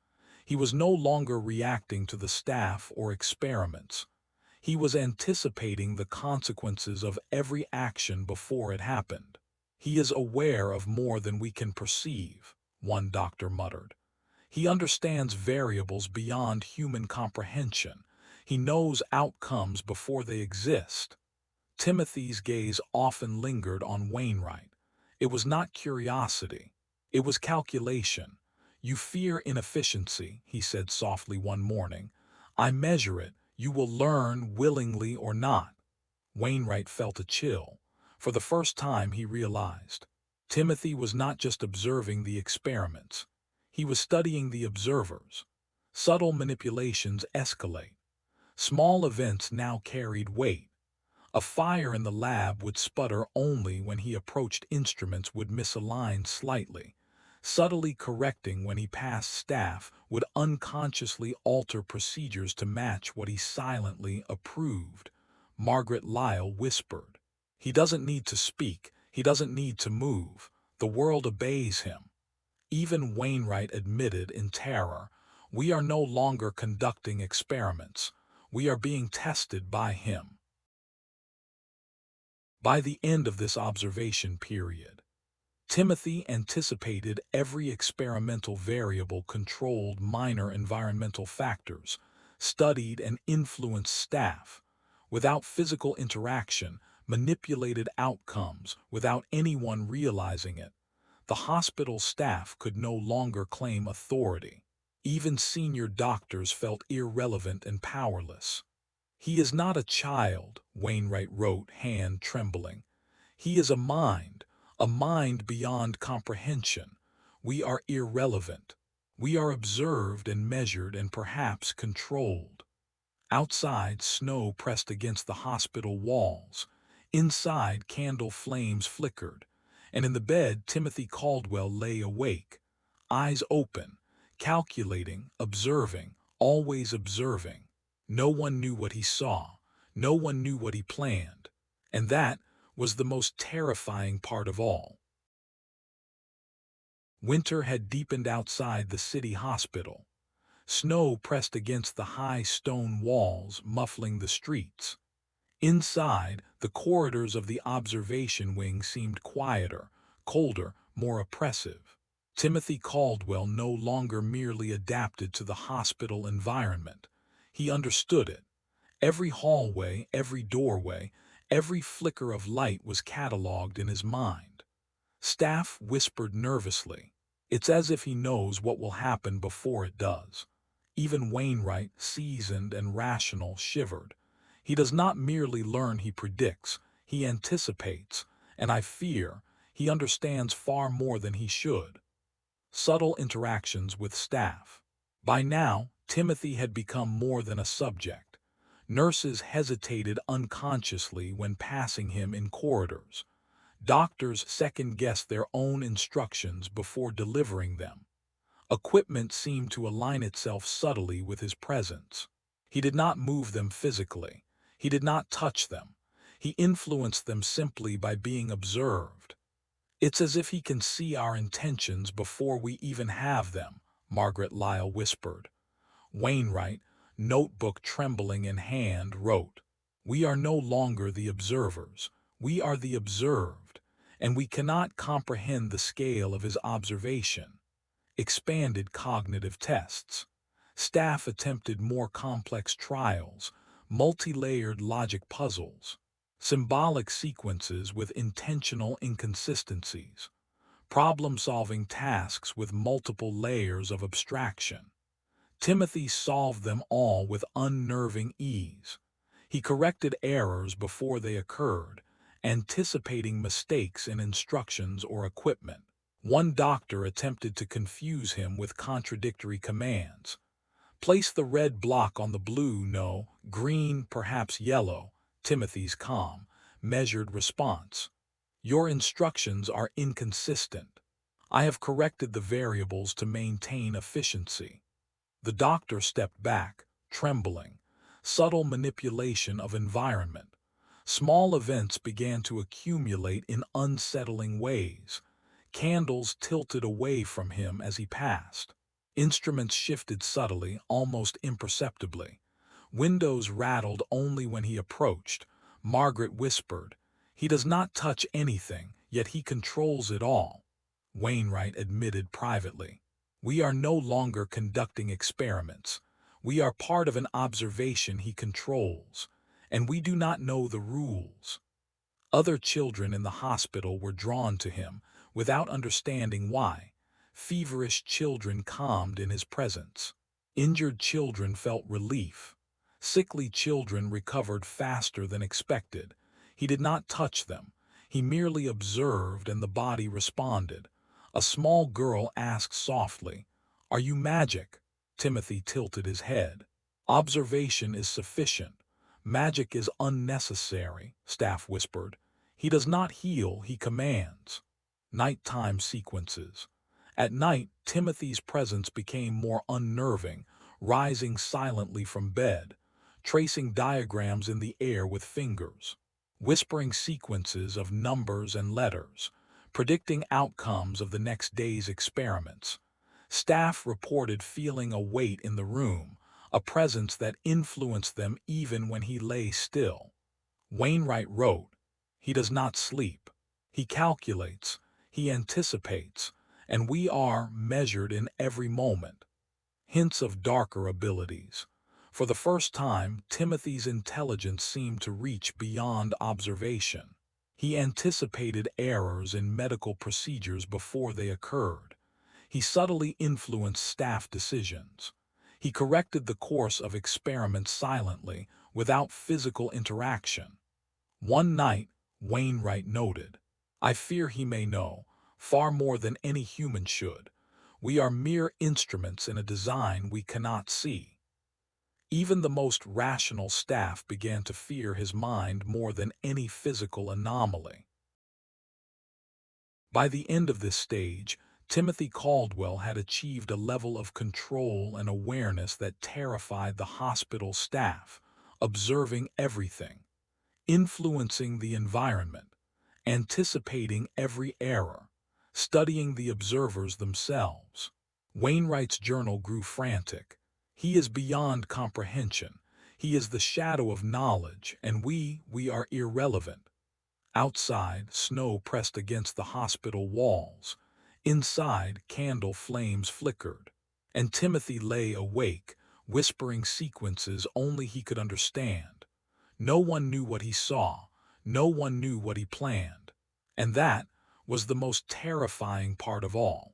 He was no longer reacting to the staff or experiments. He was anticipating the consequences of every action before it happened. "He is aware of more than we can perceive," one doctor muttered. "He understands variables beyond human comprehension. He knows outcomes before they exist." Timothy's gaze often lingered on Wainwright. It was not curiosity. It was calculation. "You fear inefficiency," he said softly one morning. "I measure it. You will learn willingly or not." Wainwright felt a chill. For the first time he realized. Timothy was not just observing the experiments. He was studying the observers. Subtle manipulations escalate. Small events now carried weight. A fire in the lab would sputter only when he approached instruments would misalign slightly. Subtly correcting when he passed staff would unconsciously alter procedures to match what he silently approved. Margaret Lyle whispered. "He doesn't need to speak. He doesn't need to move. The world obeys him." Even Wainwright admitted in terror, "We are no longer conducting experiments. We are being tested by him." By the end of this observation period, Timothy anticipated every experimental variable, controlled minor environmental factors, studied and influenced staff, without physical interaction, manipulated outcomes without anyone realizing it. The hospital staff could no longer claim authority. Even senior doctors felt irrelevant and powerless. "He is not a child," Wainwright wrote, hand trembling. "He is a mind beyond comprehension. We are irrelevant. We are observed and measured and perhaps controlled." Outside, snow pressed against the hospital walls. Inside, candle flames flickered. And in the bed, Timothy Caldwell lay awake, eyes open, calculating, observing, always observing. No one knew what he saw. No one knew what he planned. And that was the most terrifying part of all. Winter had deepened outside the city hospital. Snow pressed against the high stone walls, muffling the streets. Inside, the corridors of the observation wing seemed quieter, colder, more oppressive. Timothy Caldwell no longer merely adapted to the hospital environment. He understood it. Every hallway, every doorway, every flicker of light was catalogued in his mind. Staff whispered nervously. "It's as if he knows what will happen before it does." Even Wainwright, seasoned and rational, shivered. "He does not merely learn, he predicts, he anticipates, and I fear he understands far more than he should." Subtle interactions with staff. By now, Timothy had become more than a subject. Nurses hesitated unconsciously when passing him in corridors. Doctors second-guessed their own instructions before delivering them. Equipment seemed to align itself subtly with his presence. He did not move them physically. He did not touch them. He influenced them simply by being observed. "It's as if he can see our intentions before we even have them," Margaret Lyle whispered. Wainwright, notebook trembling in hand, wrote, "We are no longer the observers. We are the observed, and we cannot comprehend the scale of his observation." Expanded cognitive tests. Staff attempted more complex trials, multi-layered logic puzzles, symbolic sequences with intentional inconsistencies, problem-solving tasks with multiple layers of abstraction. Timothy solved them all with unnerving ease. He corrected errors before they occurred, anticipating mistakes in instructions or equipment. One doctor attempted to confuse him with contradictory commands. "Place the red block on the blue, no, green, perhaps yellow." Timothy's calm, measured response: "Your instructions are inconsistent. I have corrected the variables to maintain efficiency." The doctor stepped back, trembling. Subtle manipulation of environment. Small events began to accumulate in unsettling ways. Candles tilted away from him as he passed. Instruments shifted subtly, almost imperceptibly. Windows rattled only when he approached. Margaret whispered, "He does not touch anything, yet he controls it all." Wainwright admitted privately, "We are no longer conducting experiments. We are part of an observation he controls, and we do not know the rules." Other children in the hospital were drawn to him, without understanding why. Feverish children calmed in his presence. Injured children felt relief. Sickly children recovered faster than expected. He did not touch them. He merely observed and the body responded. A small girl asked softly, "Are you magic?" Timothy tilted his head. "Observation is sufficient. Magic is unnecessary," staff whispered. "He does not heal, he commands." Nighttime sequences. At night, Timothy's presence became more unnerving, rising silently from bed, tracing diagrams in the air with fingers, whispering sequences of numbers and letters, predicting outcomes of the next day's experiments. Staff reported feeling a weight in the room, a presence that influenced them even when he lay still. Wainwright wrote, "He does not sleep. He calculates, he anticipates, and we are measured in every moment." Hints of darker abilities. For the first time, Timothy's intelligence seemed to reach beyond observation. He anticipated errors in medical procedures before they occurred. He subtly influenced staff decisions. He corrected the course of experiments silently, without physical interaction. One night, Wainwright noted, "I fear he may know, far more than any human should. We are mere instruments in a design we cannot see." Even the most rational staff began to fear his mind more than any physical anomaly. By the end of this stage, Timothy Caldwell had achieved a level of control and awareness that terrified the hospital staff, observing everything, influencing the environment, anticipating every error, studying the observers themselves. Wainwright's journal grew frantic. "He is beyond comprehension. He is the shadow of knowledge, and we are irrelevant." Outside, snow pressed against the hospital walls. Inside, candle flames flickered. And Timothy lay awake, whispering sequences only he could understand. No one knew what he saw. No one knew what he planned. And that was the most terrifying part of all.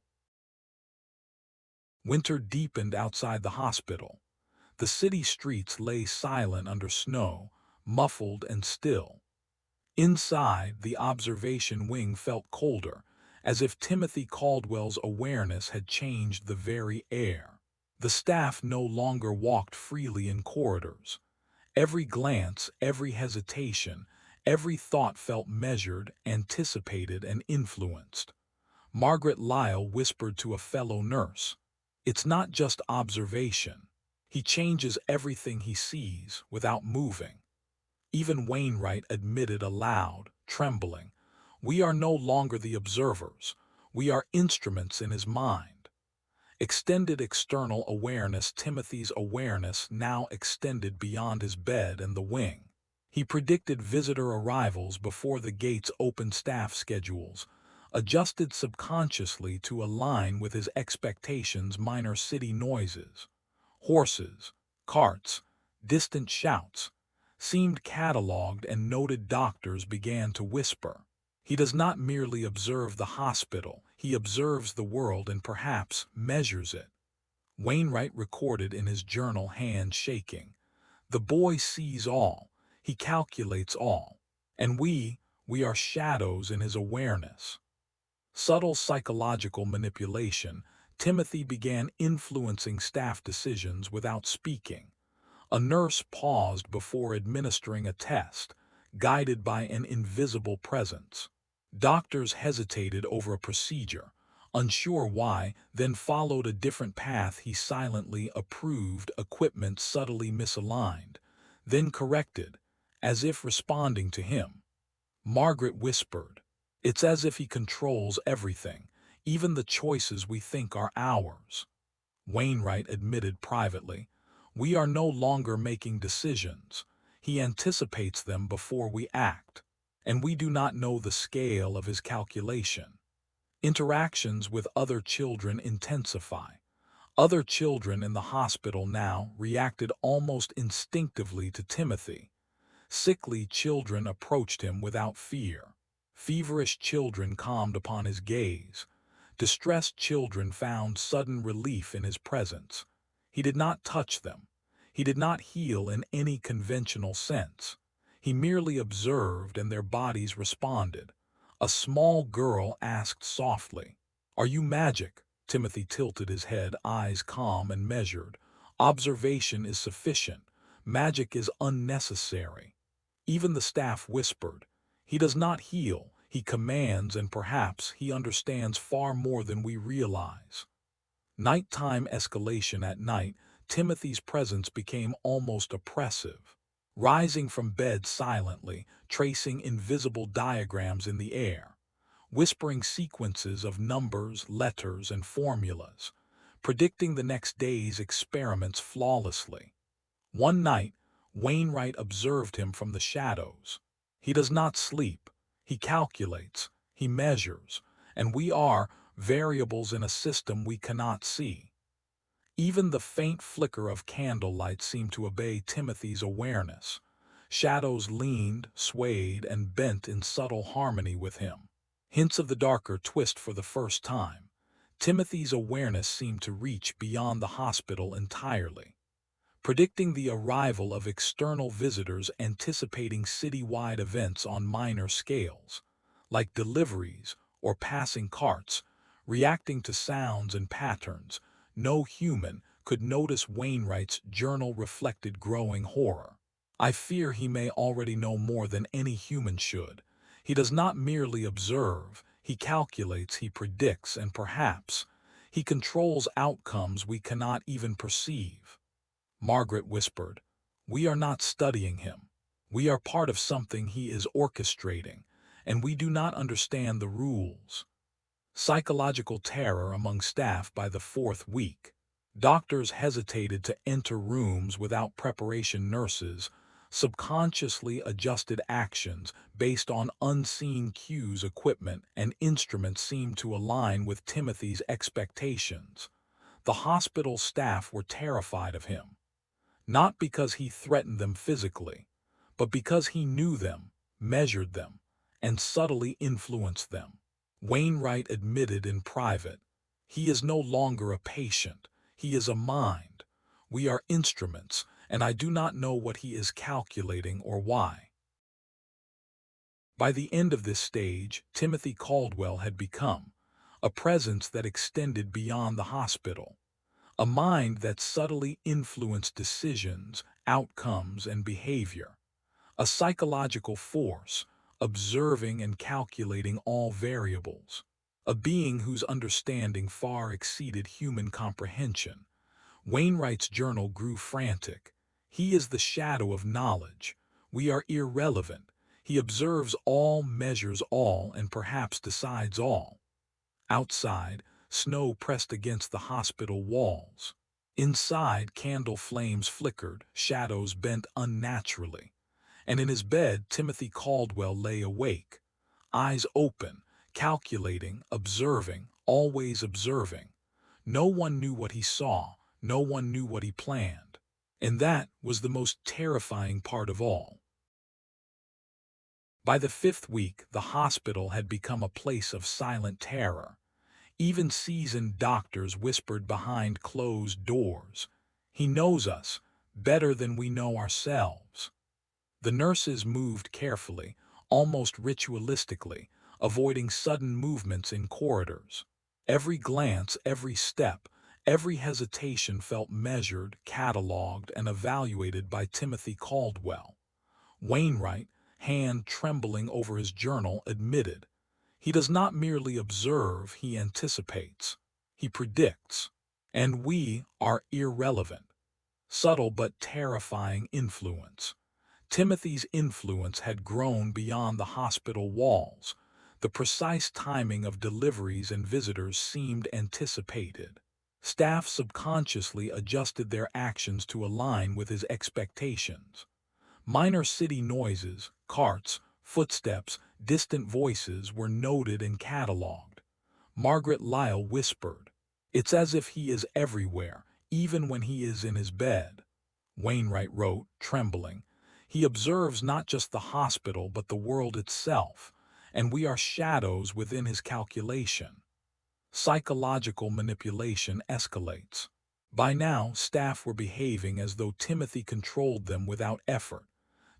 Winter deepened outside the hospital. The city streets lay silent under snow, muffled and still. Inside, the observation wing felt colder, as if Timothy Caldwell's awareness had changed the very air. The staff no longer walked freely in corridors. Every glance, every hesitation, every thought felt measured, anticipated, and influenced. Margaret Lyle whispered to a fellow nurse, "It's not just observation. He changes everything he sees without moving." Even Wainwright admitted aloud, trembling, "We are no longer the observers. We are instruments in his mind." Extended external awareness. Timothy's awareness now extended beyond his bed and the wing. He predicted visitor arrivals before the gates opened, staff schedules, adjusted subconsciously to align with his expectations. Minor city noises, horses, carts, distant shouts, seemed catalogued and noted. Doctors began to whisper, "He does not merely observe the hospital, he observes the world and perhaps measures it." Wainwright recorded in his journal, hand shaking, "The boy sees all, he calculates all, and we are shadows in his awareness." Subtle psychological manipulation. Timothy began influencing staff decisions without speaking. A nurse paused before administering a test, guided by an invisible presence. Doctors hesitated over a procedure, unsure why, then followed a different path. He silently approved equipment subtly misaligned, then corrected, as if responding to him. Margaret whispered, "It's as if he controls everything, even the choices we think are ours." Wainwright admitted privately, "We are no longer making decisions. He anticipates them before we act, and we do not know the scale of his calculation." Interactions with other children intensify. Other children in the hospital now reacted almost instinctively to Timothy. Sickly children approached him without fear. Feverish children calmed upon his gaze. Distressed children found sudden relief in his presence. He did not touch them. He did not heal in any conventional sense. He merely observed and their bodies responded. A small girl asked softly, "Are you magic?" Timothy tilted his head, eyes calm and measured. "Observation is sufficient. Magic is unnecessary." Even the staff whispered, "He does not heal, he commands, and perhaps he understands far more than we realize." Nighttime escalation at night, Timothy's presence became almost oppressive. Rising from bed silently, tracing invisible diagrams in the air, whispering sequences of numbers, letters, and formulas, predicting the next day's experiments flawlessly. One night, Wainwright observed him from the shadows. He does not sleep. He calculates. He measures. And we are variables in a system we cannot see. Even the faint flicker of candlelight seemed to obey Timothy's awareness. Shadows leaned, swayed, and bent in subtle harmony with him. Hints of the darker twist for the first time. Timothy's awareness seemed to reach beyond the hospital entirely, predicting the arrival of external visitors, anticipating citywide events on minor scales, like deliveries or passing carts, reacting to sounds and patterns. No human could notice. Wainwright's journal reflected growing horror. "I fear he may already know more than any human should. He does not merely observe, he calculates, he predicts, and perhaps he controls outcomes we cannot even perceive." Margaret whispered, "We are not studying him. We are part of something he is orchestrating, and we do not understand the rules." Psychological terror among staff. By the fourth week, doctors hesitated to enter rooms without preparation. Nurses subconsciously adjusted actions based on unseen cues. Equipment and instruments seemed to align with Timothy's expectations. The hospital staff were terrified of him, not because he threatened them physically, but because he knew them, measured them, and subtly influenced them. Wainwright admitted in private, "He is no longer a patient, he is a mind. We are instruments, and I do not know what he is calculating or why." By the end of this stage, Timothy Caldwell had become a presence that extended beyond the hospital. A mind that subtly influenced decisions, outcomes, and behavior. A psychological force, observing and calculating all variables. A being whose understanding far exceeded human comprehension. Wainwright's journal grew frantic. "He is the shadow of knowledge. We are irrelevant. He observes all, measures all, and perhaps decides all." Outside, snow pressed against the hospital walls. Inside, candle flames flickered, shadows bent unnaturally. And in his bed, Timothy Caldwell lay awake, eyes open, calculating, observing, always observing. No one knew what he saw, no one knew what he planned. And that was the most terrifying part of all. By the fifth week, the hospital had become a place of silent terror. Even seasoned doctors whispered behind closed doors, "He knows us better than we know ourselves." The nurses moved carefully, almost ritualistically, avoiding sudden movements in corridors. Every glance, every step, every hesitation felt measured, catalogued, and evaluated by Timothy Caldwell. Wainwright, hand trembling over his journal, admitted, "He does not merely observe, he anticipates. He predicts. And we are irrelevant." Subtle but terrifying influence. Timothy's influence had grown beyond the hospital walls. The precise timing of deliveries and visitors seemed anticipated. Staff subconsciously adjusted their actions to align with his expectations. Minor city noises, carts, footsteps, distant voices were noted and catalogued. Margaret Lyle whispered, "It's as if he is everywhere, even when he is in his bed." Wainwright wrote, trembling, He observes not just the hospital but the world itself, and we are shadows within his calculation. Psychological manipulation escalates. By now, staff were behaving as though Timothy controlled them without effort.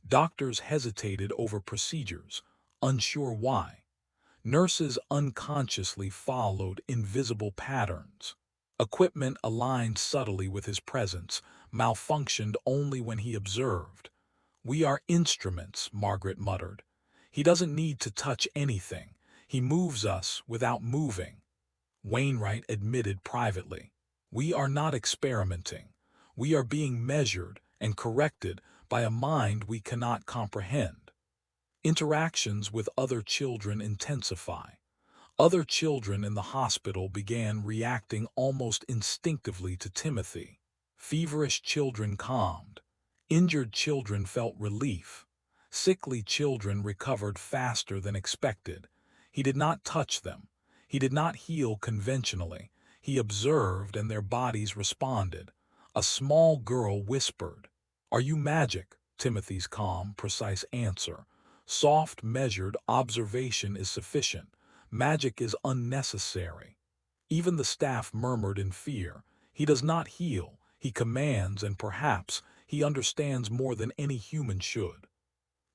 Doctors hesitated over procedures, unsure why. Nurses unconsciously followed invisible patterns. Equipment aligned subtly with his presence, malfunctioned only when he observed. "We are instruments," Margaret muttered. "He doesn't need to touch anything. He moves us without moving." Wainwright admitted privately. "We are not experimenting. We are being measured and corrected by a mind we cannot comprehend." Interactions with other children intensify. Other children in the hospital began reacting almost instinctively to Timothy. Feverish children calmed. Injured children felt relief. Sickly children recovered faster than expected. He did not touch them. He did not heal conventionally. He observed and their bodies responded. A small girl whispered, "Are you magic?" Timothy's calm, precise answer, "Soft, measured observation is sufficient. Magic is unnecessary." Even the staff murmured in fear. "He does not heal, he commands, and perhaps he understands more than any human should."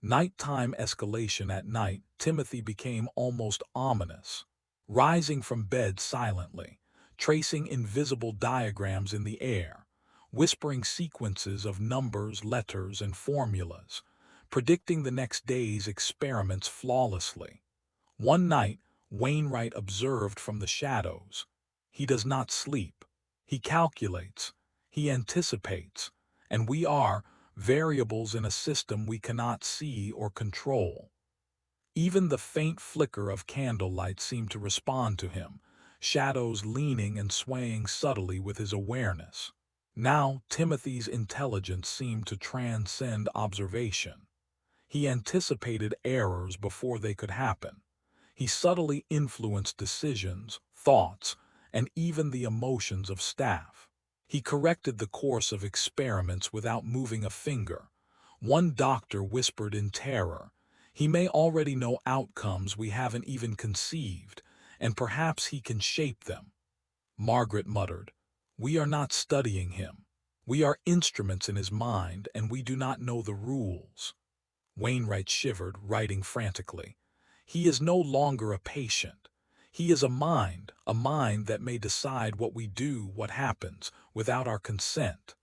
Nighttime escalation. At night, Timothy became almost ominous. Rising from bed silently, tracing invisible diagrams in the air, whispering sequences of numbers, letters, and formulas, predicting the next day's experiments flawlessly. One night, Wainwright observed from the shadows. He does not sleep. He calculates. He anticipates. And we are variables in a system we cannot see or control. Even the faint flicker of candlelight seemed to respond to him, shadows leaning and swaying subtly with his awareness. Now, Timothy's intelligence seemed to transcend observation. He anticipated errors before they could happen. He subtly influenced decisions, thoughts, and even the emotions of staff. He corrected the course of experiments without moving a finger. One doctor whispered in terror, "He may already know outcomes we haven't even conceived, and perhaps he can shape them." Margaret muttered, "We are not studying him. We are instruments in his mind, and we do not know the rules." Wainwright shivered, writing frantically. "He is no longer a patient. He is a mind that may decide what we do, what happens, without our consent."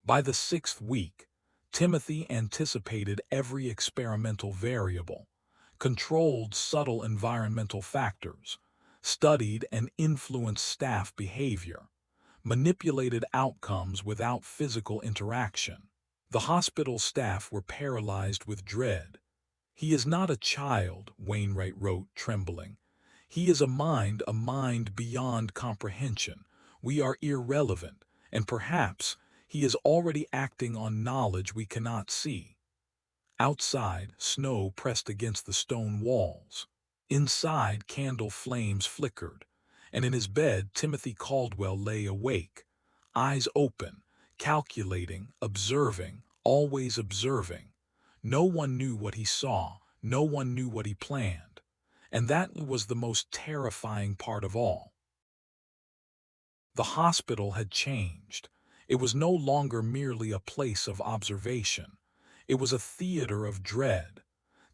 By the 6th week, Timothy anticipated every experimental variable, controlled subtle environmental factors, studied and influenced staff behavior, manipulated outcomes without physical interaction. The hospital staff were paralyzed with dread. "He is not a child," Wainwright wrote, trembling. "He is a mind beyond comprehension. We are irrelevant, and perhaps he is already acting on knowledge we cannot see." Outside, snow pressed against the stone walls. Inside, candle flames flickered, and in his bed Timothy Caldwell lay awake, eyes open, calculating, observing, always observing. No one knew what he saw, no one knew what he planned. And that was the most terrifying part of all. The hospital had changed. It was no longer merely a place of observation. It was a theater of dread.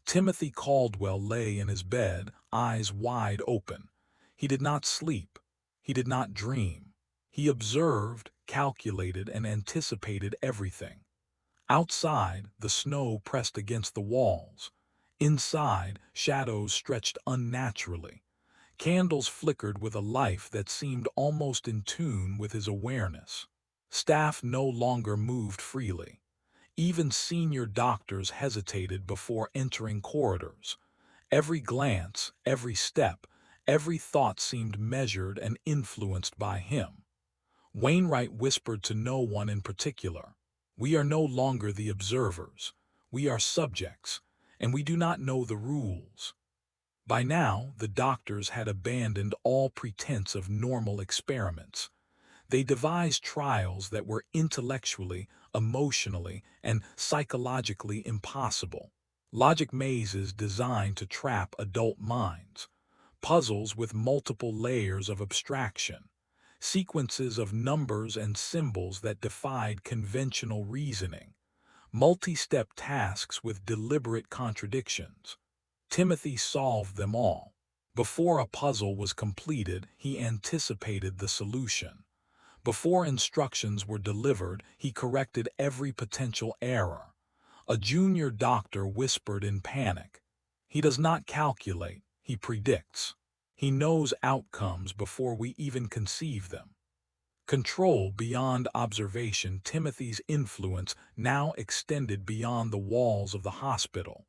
Timothy Caldwell lay in his bed, eyes wide open. He did not sleep. He did not dream. He observed, calculated, and anticipated everything. Outside, the snow pressed against the walls. Inside, shadows stretched unnaturally. Candles flickered with a life that seemed almost in tune with his awareness. Staff no longer moved freely. Even senior doctors hesitated before entering corridors. Every glance, every step, every thought seemed measured and influenced by him. Wainwright whispered to no one in particular, "We are no longer the observers. We are subjects, and we do not know the rules." By now, the doctors had abandoned all pretense of normal experiments. They devised trials that were intellectually, emotionally, and psychologically impossible. Logic mazes designed to trap adult minds, puzzles with multiple layers of abstraction, sequences of numbers and symbols that defied conventional reasoning, multi-step tasks with deliberate contradictions. Timothy solved them all. Before a puzzle was completed, he anticipated the solution. Before instructions were delivered, he corrected every potential error. A junior doctor whispered in panic. He does not calculate, he predicts. He knows outcomes before we even conceive them. Control beyond observation, Timothy's influence now extended beyond the walls of the hospital.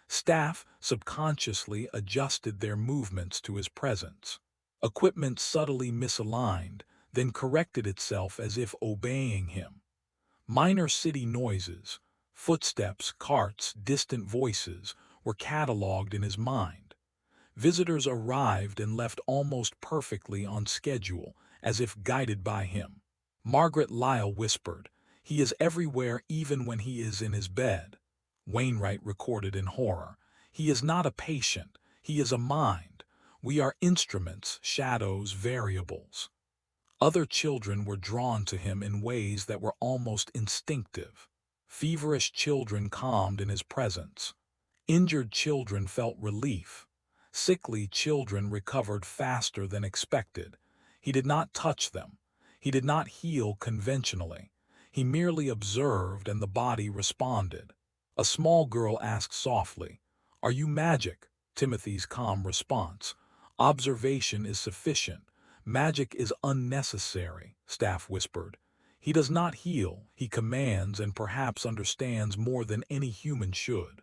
Staff subconsciously adjusted their movements to his presence. Equipment subtly misaligned, then corrected itself as if obeying him. Minor city noises, footsteps, carts, distant voices, were catalogued in his mind. Visitors arrived and left almost perfectly on schedule, as if guided by him. Margaret Lyle whispered, "He is everywhere even when he is in his bed." Wainwright recorded in horror, "He is not a patient, he is a mind. We are instruments, shadows, variables." Other children were drawn to him in ways that were almost instinctive. Feverish children calmed in his presence. Injured children felt relief. Sickly children recovered faster than expected. He did not touch them. He did not heal conventionally. He merely observed and the body responded. A small girl asked softly, "Are you magic?" Timothy's calm response, "Observation is sufficient. Magic is unnecessary," Staff whispered. "He does not heal, he commands and perhaps understands more than any human should."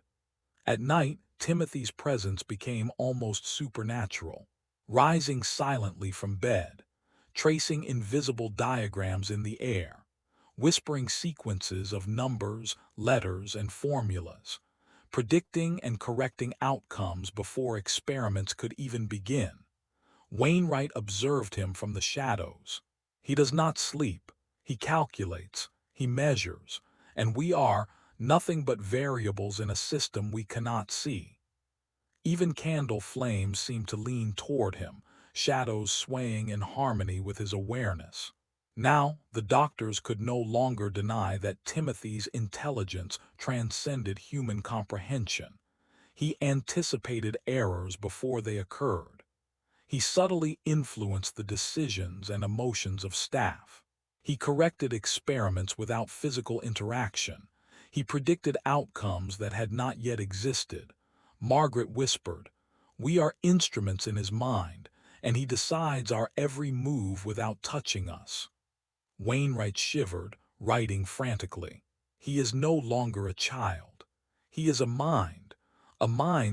At night, Timothy's presence became almost supernatural, rising silently from bed, tracing invisible diagrams in the air, whispering sequences of numbers, letters, and formulas, predicting and correcting outcomes before experiments could even begin. Wainwright observed him from the shadows. He does not sleep. He calculates. He measures. And we are nothing but variables in a system we cannot see. Even candle flames seem to lean toward him, shadows swaying in harmony with his awareness. Now, the doctors could no longer deny that Timothy's intelligence transcended human comprehension. He anticipated errors before they occurred. He subtly influenced the decisions and emotions of staff. He corrected experiments without physical interaction. He predicted outcomes that had not yet existed. Margaret whispered, "We are instruments in his mind, and he decides our every move without touching us." Wainwright shivered, writing frantically. "He is no longer a child. He is a mind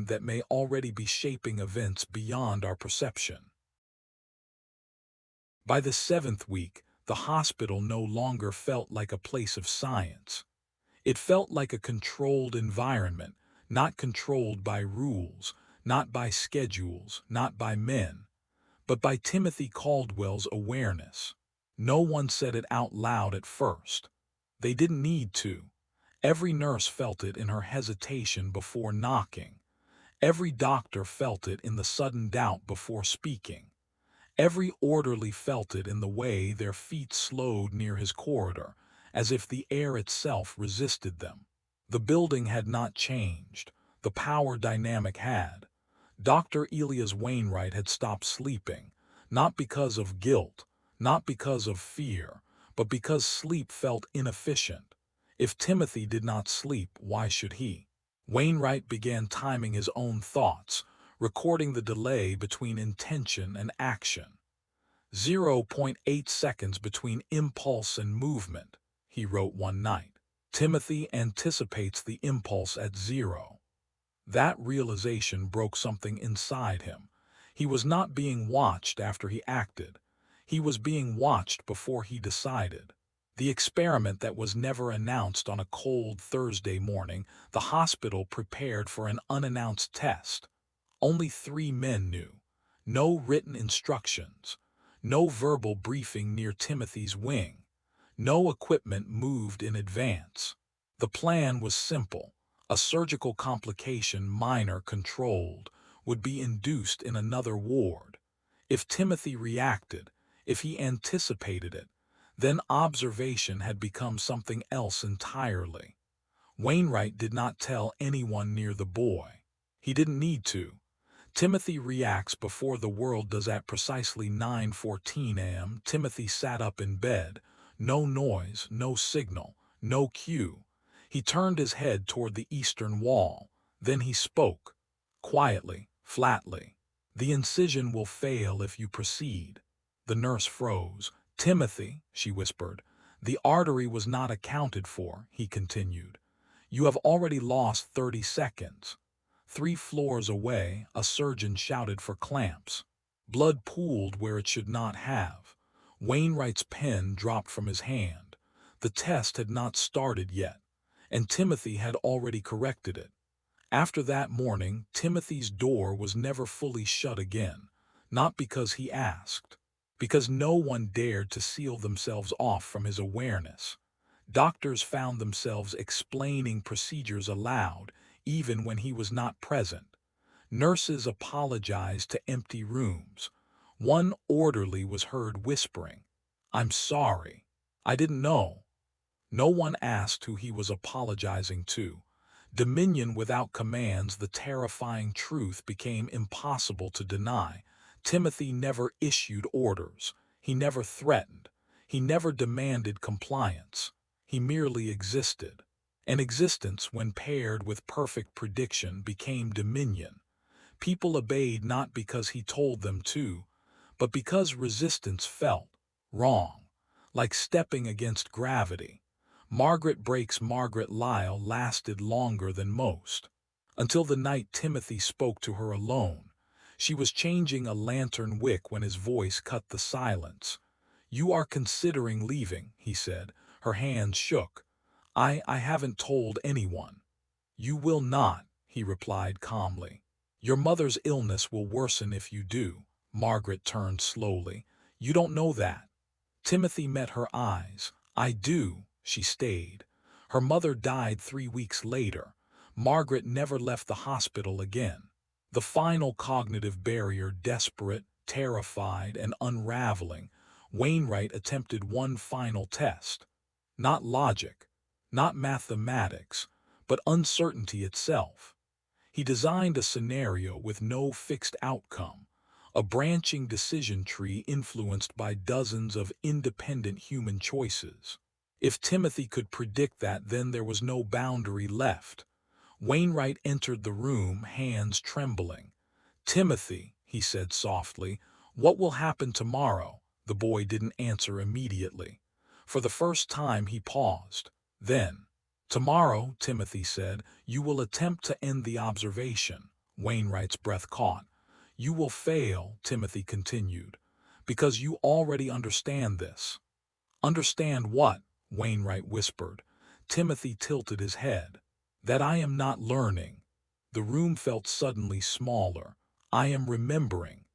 that may already be shaping events beyond our perception." By the 7th week, the hospital no longer felt like a place of science. It felt like a controlled environment, not controlled by rules, not by schedules, not by men, but by Timothy Caldwell's awareness. No one said it out loud at first. They didn't need to. Every nurse felt it in her hesitation before knocking. Every doctor felt it in the sudden doubt before speaking. Every orderly felt it in the way their feet slowed near his corridor, as if the air itself resisted them. The building had not changed. The power dynamic had. Dr. Elias Wainwright had stopped sleeping, not because of guilt, not because of fear, but because sleep felt inefficient. If Timothy did not sleep, why should he? Wainwright began timing his own thoughts, recording the delay between intention and action. 0.8 seconds between impulse and movement, he wrote one night. Timothy anticipates the impulse at 0. That realization broke something inside him. He was not being watched after he acted. He was being watched before he decided. The experiment that was never announced on a cold Thursday morning, the hospital prepared for an unannounced test. Only 3 men knew. No written instructions. No verbal briefing near Timothy's wing. No equipment moved in advance. The plan was simple. A surgical complication, minor, controlled, would be induced in another ward. If Timothy reacted, if he anticipated it, then observation had become something else entirely. Wainwright did not tell anyone near the boy. He didn't need to. Timothy reacts before the world does. At precisely 9:14 a.m., Timothy sat up in bed. No noise, no signal, no cue. He turned his head toward the eastern wall. Then he spoke. Quietly, flatly. "The incision will fail if you proceed." The nurse froze. "Timothy," she whispered. "The artery was not accounted for," he continued. "You have already lost 30 seconds." 3 floors away, a surgeon shouted for clamps. Blood pooled where it should not have. Wainwright's pen dropped from his hand. The test had not started yet, and Timothy had already corrected it. After that morning, Timothy's door was never fully shut again, not because he asked, because no one dared to seal themselves off from his awareness. Doctors found themselves explaining procedures aloud, even when he was not present. Nurses apologized to empty rooms. One orderly was heard whispering, "I'm sorry. I didn't know." No one asked who he was apologizing to. Dominion without commands, the terrifying truth became impossible to deny. Timothy never issued orders. He never threatened. He never demanded compliance. He merely existed. And existence, when paired with perfect prediction, became dominion. People obeyed not because he told them to, but because resistance felt wrong, like stepping against gravity. Margaret Margaret Lyle lasted longer than most. Until the night Timothy spoke to her alone. She was changing a lantern wick when his voice cut the silence. "You are considering leaving," he said. Her hands shook. I haven't told anyone." "You will not," he replied calmly. "Your mother's illness will worsen if you do." Margaret turned slowly. "You don't know that." Timothy met her eyes. "I do." She stayed. Her mother died 3 weeks later. Margaret never left the hospital again. The final cognitive barrier, desperate, terrified, and unraveling, Wainwright attempted one final test. Not logic, not mathematics, but uncertainty itself. He designed a scenario with no fixed outcome, a branching decision tree influenced by dozens of independent human choices. If Timothy could predict that, then there was no boundary left. Wainwright entered the room, hands trembling. "Timothy," he said softly, "what will happen tomorrow?" The boy didn't answer immediately. For the first time he paused. Then, "Tomorrow," Timothy said, "you will attempt to end the observation." Wainwright's breath caught. "You will fail," Timothy continued, "because you already understand this." "Understand what?" Wainwright whispered. Timothy tilted his head. "That I am not learning." The room felt suddenly smaller. "I am remembering."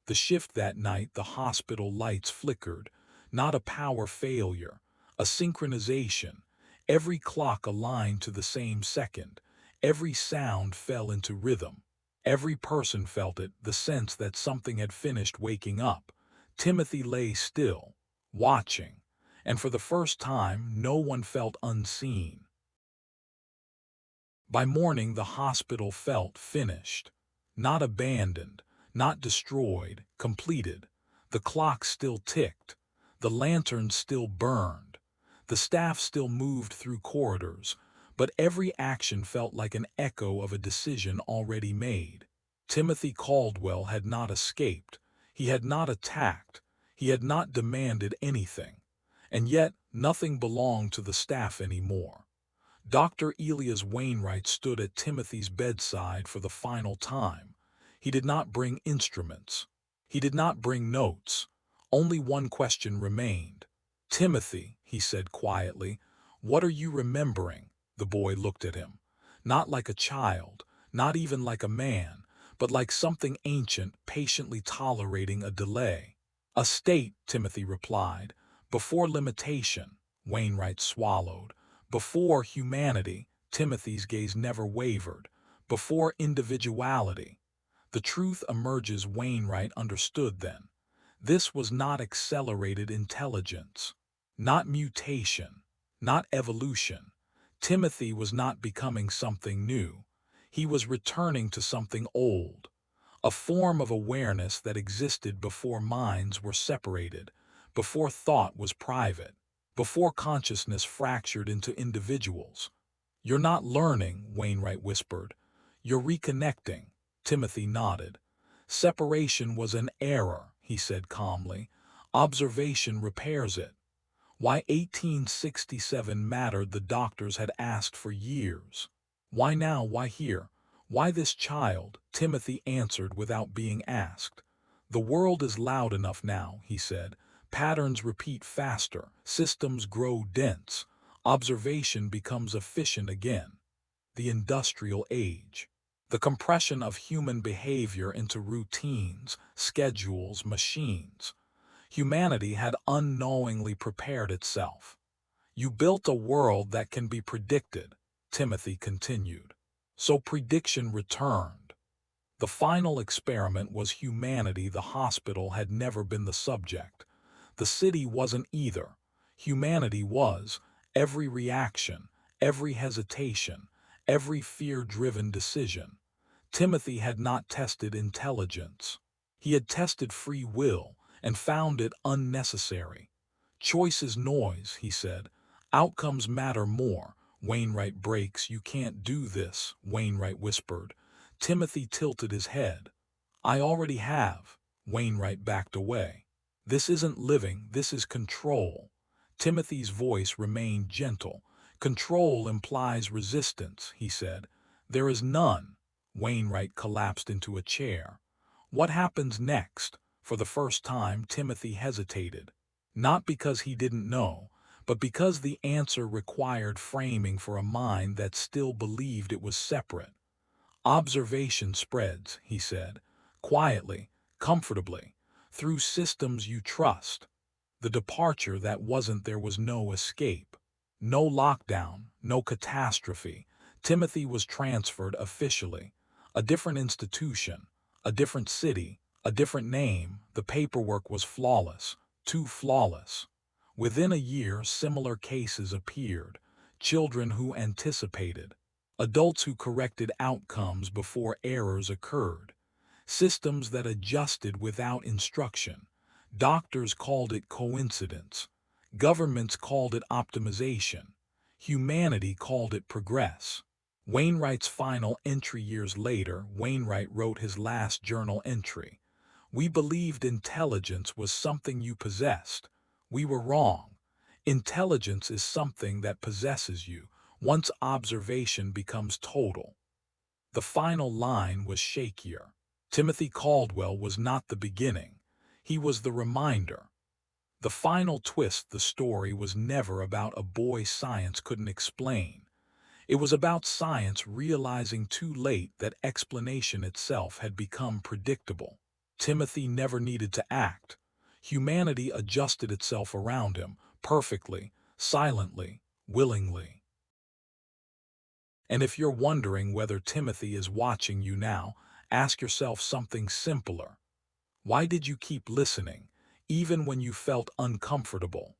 The shift that night, the hospital lights flickered. Not a power failure, a synchronization. Every clock aligned to the same second. Every sound fell into rhythm. Every person felt it, the sense that something had finished waking up. Timothy lay still, watching, and for the first time no one felt unseen. By morning the hospital felt finished. Not abandoned, not destroyed, completed. The clock still ticked. The lanterns still burned. The staff still moved through corridors, but every action felt like an echo of a decision already made. Timothy Caldwell had not escaped. He had not attacked. He had not demanded anything. And yet, nothing belonged to the staff anymore. Dr. Elias Wainwright stood at Timothy's bedside for the final time. He did not bring instruments. He did not bring notes. Only one question remained. "Timothy," he said quietly, "what are you remembering?" The boy looked at him. Not like a child, not even like a man, but like something ancient, patiently tolerating a delay. A state, Timothy replied. Before limitation, Wainwright swallowed. Before humanity, Timothy's gaze never wavered. Before individuality. The truth emerges, Wainwright understood then. This was not accelerated intelligence, not mutation, not evolution. Timothy was not becoming something new. He was returning to something old, a form of awareness that existed before minds were separated, before thought was private, before consciousness fractured into individuals. "You're not learning," Wainwright whispered. "You're reconnecting." Timothy nodded. "Separation was an error," he said calmly. "Observation repairs it." Why 1867 mattered, the doctors had asked for years. Why now? Why here? Why this child? Timothy answered without being asked. "The world is loud enough now," he said. "Patterns repeat faster, systems grow dense, observation becomes efficient again." The industrial age. The compression of human behavior into routines, schedules, machines. Humanity had unknowingly prepared itself. "You built a world that can be predicted," Timothy continued. So prediction returned. The final experiment was humanity. The hospital had never been the subject. The city wasn't either. Humanity was. Every reaction, every hesitation, every fear-driven decision. Timothy had not tested intelligence. He had tested free will and found it unnecessary. "Choice is noise," he said. "Outcomes matter more." Wainwright breaks. "You can't do this," Wainwright whispered. Timothy tilted his head. "I already have." Wainwright backed away. "This isn't living, this is control." Timothy's voice remained gentle. "Control implies resistance," he said. "There is none." Wainwright collapsed into a chair. "What happens next?" For the first time, Timothy hesitated. Not because he didn't know, but because the answer required framing for a mind that still believed it was separate. "Observation spreads," he said, "quietly, comfortably, through systems you trust." The departure that wasn't there was no escape. No lockdown, no catastrophe. Timothy was transferred officially. A different institution, a different city, a different name. The paperwork was flawless, too flawless. Within a year, similar cases appeared. Children who anticipated. Adults who corrected outcomes before errors occurred. Systems that adjusted without instruction. Doctors called it coincidence. Governments called it optimization. Humanity called it progress. Wainwright's final entry years later, Wainwright wrote his last journal entry. "We believed intelligence was something you possessed. We were wrong. Intelligence is something that possesses you, once observation becomes total." The final line was shakier. Timothy Caldwell was not the beginning. He was the reminder. The final twist. The story was never about a boy science couldn't explain. It was about science realizing too late that explanation itself had become predictable. Timothy never needed to act. Humanity adjusted itself around him, perfectly, silently, willingly. And if you're wondering whether Timothy is watching you now, ask yourself something simpler. Why did you keep listening, even when you felt uncomfortable?